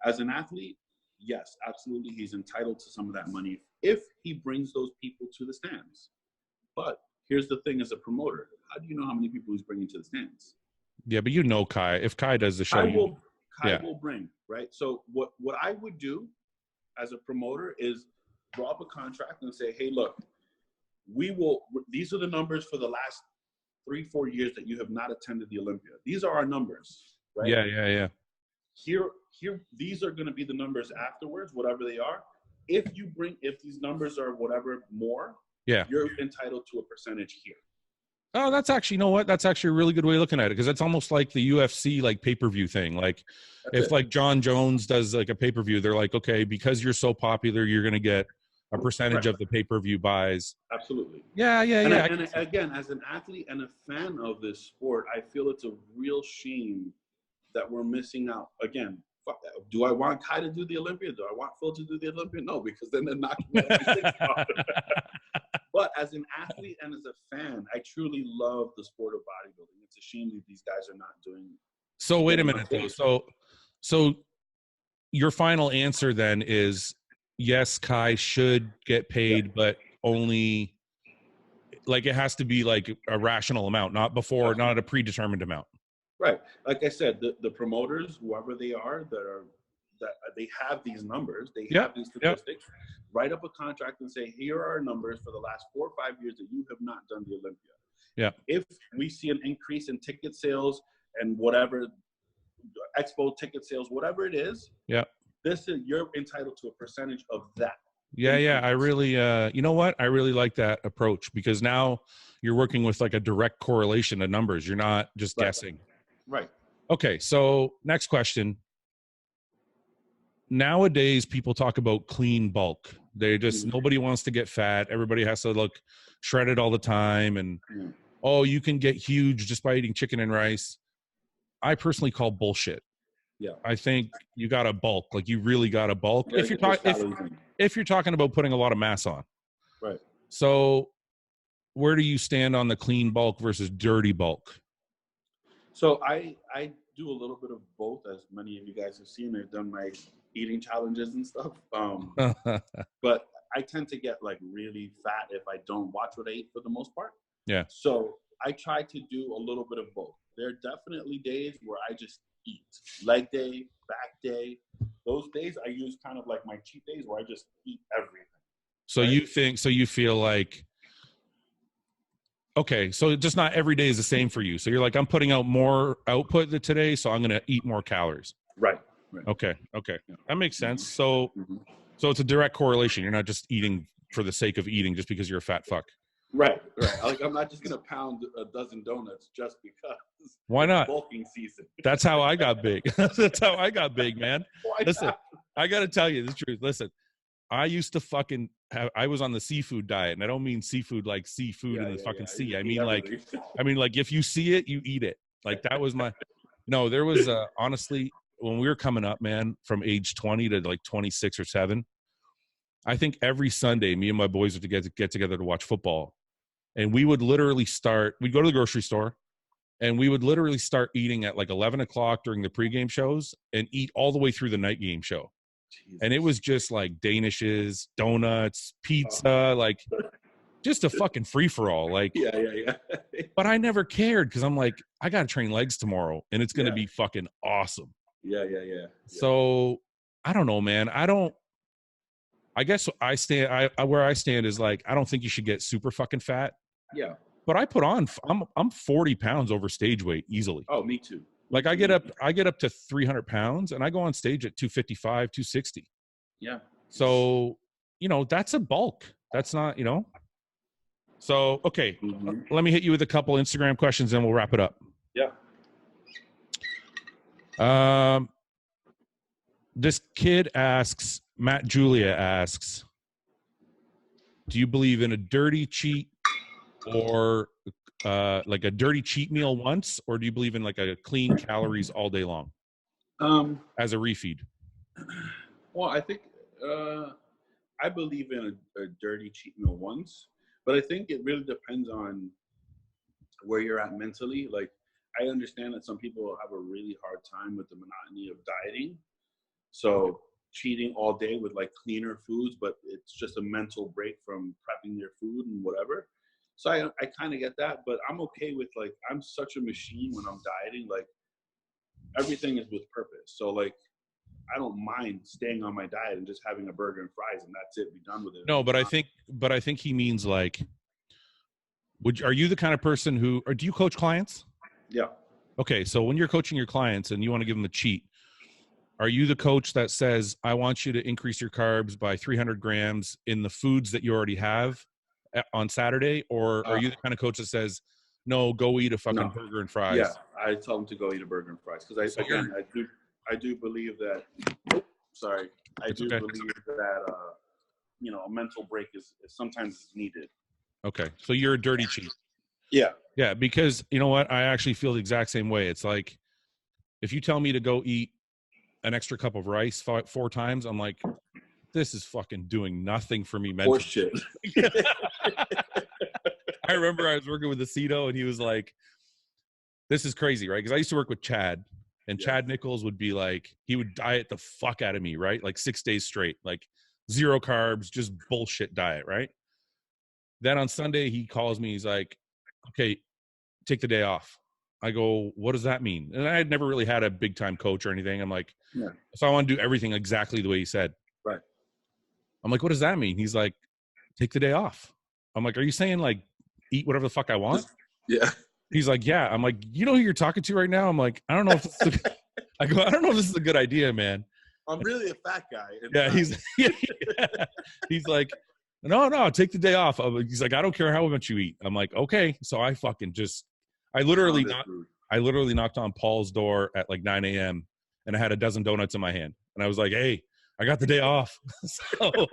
As an athlete, yes, absolutely, he's entitled to some of that money if he brings those people to the stands. But here's the thing: as a promoter, how do you know how many people he's bringing to the stands? Yeah, but you know, Kai, if Kai does the show, Kai will bring, right? So what I would do as a promoter is draw up a contract and say, hey, look, these are the numbers for the last 3-4 years that you have not attended the Olympia. These are our numbers, right? Yeah. Here, these are going to be the numbers afterwards, whatever they are. If these numbers are whatever more, you're entitled to a percentage here. Oh, that's actually, you know what? That's actually a really good way of looking at it, because it's almost like the UFC like pay-per-view thing. Like like John Jones does like a pay-per-view, they're like, okay, because you're so popular, you're going to get a percentage of the pay-per-view buys. Absolutely. Yeah. And again, as an athlete and a fan of this sport, I feel it's a real shame that we're missing out. Again, fuck that. Do I want Kai to do the Olympia? Do I want Phil to do the Olympia? No, because then they're knocking me out of my 6 bar. But as an athlete and as a fan, I truly love the sport of bodybuilding. It's a shame that these guys are not doing. So wait a minute though. So your final answer then is yes, Kai should get paid, but only like it has to be like a rational amount, not before, not a predetermined amount. Right. Like I said, the promoters, whoever they are, that they have these numbers, they have these statistics. Write up a contract and say, here are our numbers for the last 4 or 5 years that you have not done the Olympia. Yeah. If we see an increase in ticket sales and whatever, expo ticket sales, whatever it is, you're entitled to a percentage of that. Yeah. I really, you know what? I really like that approach because now you're working with like a direct correlation to numbers. You're not just guessing. Right. Okay. So next question. Nowadays, people talk about clean bulk. They just, nobody wants to get fat. Everybody has to look shredded all the time. And, oh, you can get huge just by eating chicken and rice. I personally call bullshit. Yeah. I think you got to bulk. Like you really got to bulk. Yeah, if you're talking about putting a lot of mass on. Right. So where do you stand on the clean bulk versus dirty bulk? So I do a little bit of both, as many of you guys have seen. I've done my eating challenges and stuff. But I tend to get like really fat if I don't watch what I eat for the most part. Yeah. So I try to do a little bit of both. There are definitely days where I just eat. Leg day, back day. Those days I use kind of like my cheat days where I just eat everything. So you feel like, okay, so just not every day is the same for you. So you're like, I'm putting out more output today, so I'm going to eat more calories. Right. Okay. That makes sense. So it's a direct correlation. You're not just eating for the sake of eating just because you're a fat fuck. Right. Like I'm not just going to pound a dozen donuts just because. Why not? Bulking season. That's how I got big. That's how I got big, man. Listen, I got to tell you the truth. Listen, I used to I was on the seafood diet, and I don't mean seafood like seafood in the fucking sea. I mean like if you see it, you eat it. Like that was no, there was honestly, when we were coming up, man, from age 20 to like 26 or 7, I think every Sunday, me and my boys would get together to watch football. And we would literally we'd go to the grocery store and we would literally start eating at like 11 o'clock during the pregame shows and eat all the way through the night game show. Jesus. And it was just like Danishes, donuts, pizza, like just a fucking free for all. Like, yeah. But I never cared because I'm like, I got to train legs tomorrow and it's going to be fucking awesome. Yeah. So I don't know, man. I guess where I stand is like, I don't think you should get super fucking fat. Yeah. But I put on, I'm 40 pounds over stage weight easily. Oh, me too. Like I get up to 300 pounds and I go on stage at 255, 260. Yeah. So, that's a bulk. That's not, So, okay. Let me hit you with a couple Instagram questions and we'll wrap it up. Yeah. This kid asks, Matt Julia asks, do you believe in a dirty cheat or like a dirty cheat meal once, or do you believe in like a clean calories all day long as a refeed? Well, I think I believe in a dirty cheat meal once, but I think it really depends on where you're at mentally. Like, I understand that some people have a really hard time with the monotony of dieting. So cheating all day with like cleaner foods, but it's just a mental break from prepping their food and whatever. So I kind of get that, but I'm okay with like, I'm such a machine when I'm dieting, like everything is with purpose. So like, I don't mind staying on my diet and just having a burger and fries and that's it, be done with it. No, but I think he means like, are you the kind of person or do you coach clients? Yeah. Okay. So when you're coaching your clients and you want to give them a cheat, are you the coach that says, I want you to increase your carbs by 300 grams in the foods that you already have on Saturday? Or are you the kind of coach that says, no, go eat a fucking burger and fries? Yeah, I tell them to go eat a burger and fries. Because I do believe that, believe that, a mental break is sometimes needed. Okay. So you're a dirty cheat. Yeah. Yeah. Because you know what? I actually feel the exact same way. It's like, if you tell me to go eat an extra cup of rice 4 times. I'm like, this is fucking doing nothing for me mentally. Shit. I remember I was working with Aceto, and he was like, this is crazy, right? Because I used to work with Chad, and Chad Nichols would be like, he would diet the fuck out of me, right? Like 6 days straight, like 0 carbs, just bullshit diet, right? Then on Sunday, he calls me. He's like, okay, take the day off. I go, what does that mean? And I had never really had a big time coach or anything. I'm like, so I want to do everything exactly the way he said. Right. I'm like, what does that mean? He's like, take the day off. I'm like, are you saying like eat whatever the fuck I want? Yeah. He's like, yeah. I'm like, you know who you're talking to right now? I'm like, I don't know if this is I go, I don't know if this is a good idea, man. I'm really a fat guy. Yeah, he's like, no, take the day off. He's like, I don't care how much you eat. I'm like, okay. So I fucking I literally knocked on Paul's door at like 9 a.m. and I had a dozen donuts in my hand. And I was like, hey, I got the day off. So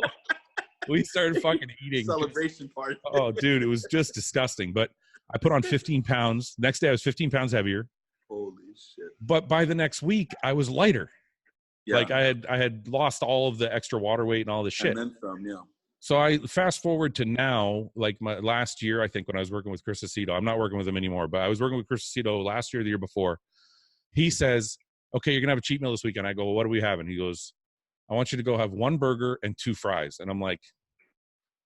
we started fucking eating. Celebration party. Oh, dude, it was just disgusting. But I put on 15 pounds. Next day, I was 15 pounds heavier. Holy shit. But by the next week, I was lighter. Yeah. Like I had lost all of the extra water weight and all this shit. And then some, yeah. So I fast forward to now, like my last year, I think when I was working with Chris Aceto, I'm not working with him anymore, but I was working with Chris Aceto last year, the year before. He says, okay, you're going to have a cheat meal this weekend. I go, well, what are we having? He goes, I want you to go have 1 burger and 2 fries. And I'm like,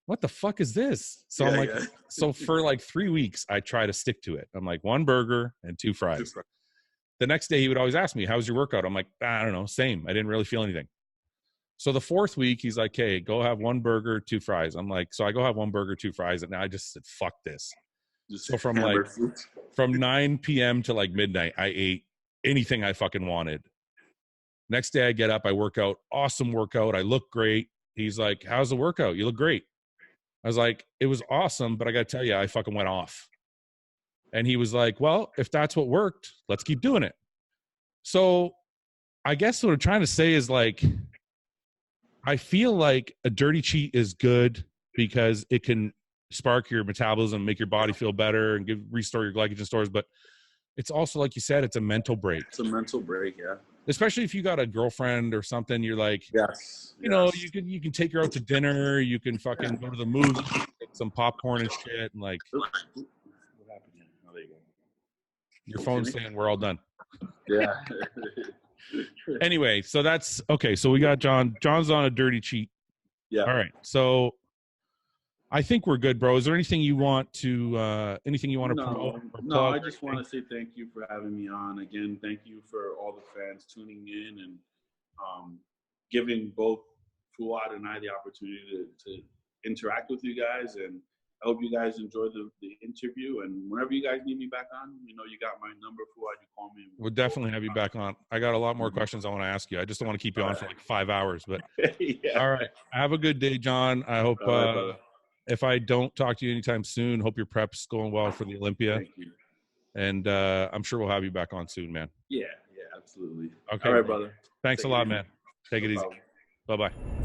what the fuck is this? So I'm like, so for like 3 weeks, I try to stick to it. I'm like 1 burger and 2 fries. The next day he would always ask me, how's your workout? I'm like, I don't know. Same. I didn't really feel anything. So the 4th week, he's like, hey, go have 1 burger, 2 fries. I'm like, so I go have 1 burger, 2 fries. And I just said, fuck this. So from 9 p.m. to like midnight, I ate anything I fucking wanted. Next day I get up, I work out, awesome workout. I look great. He's like, how's the workout? You look great. I was like, it was awesome, but I got to tell you, I fucking went off. And he was like, well, if that's what worked, let's keep doing it. So I guess what I'm trying to say is like, I feel like a dirty cheat is good because it can spark your metabolism, make your body feel better and restore your glycogen stores. But it's also, like you said, it's a mental break. It's a mental break, yeah. Especially if you got a girlfriend or something, you're like, you know, you can take her out to dinner, you can fucking go to the movies, get some popcorn and shit, and like. What happened here? Oh, there you go. Your phone's saying we're all done. Yeah. Anyway, so that's okay. So we got John. John's on a dirty cheat. Yeah. All right. So I think we're good, bro. Is there anything you want to promote? No, I just want to say thank you for having me on. Again, thank you for all the fans tuning in and giving both Fouad and I the opportunity to interact with you guys. And I hope you guys enjoy the interview. And whenever you guys need me back on, you know, you got my number, Fouad. You call me. We'll definitely have you back on. I got a lot more questions I want to ask you. I just don't want to keep you on for like 5 hours. But all right. Have a good day, John. I hope if I don't talk to you anytime soon, hope your prep's going well for the Olympia. Thank you. And I'm sure we'll have you back on soon, man. Yeah, absolutely. Okay. All right, brother. Thanks a lot, man. Take it easy. Bye-bye.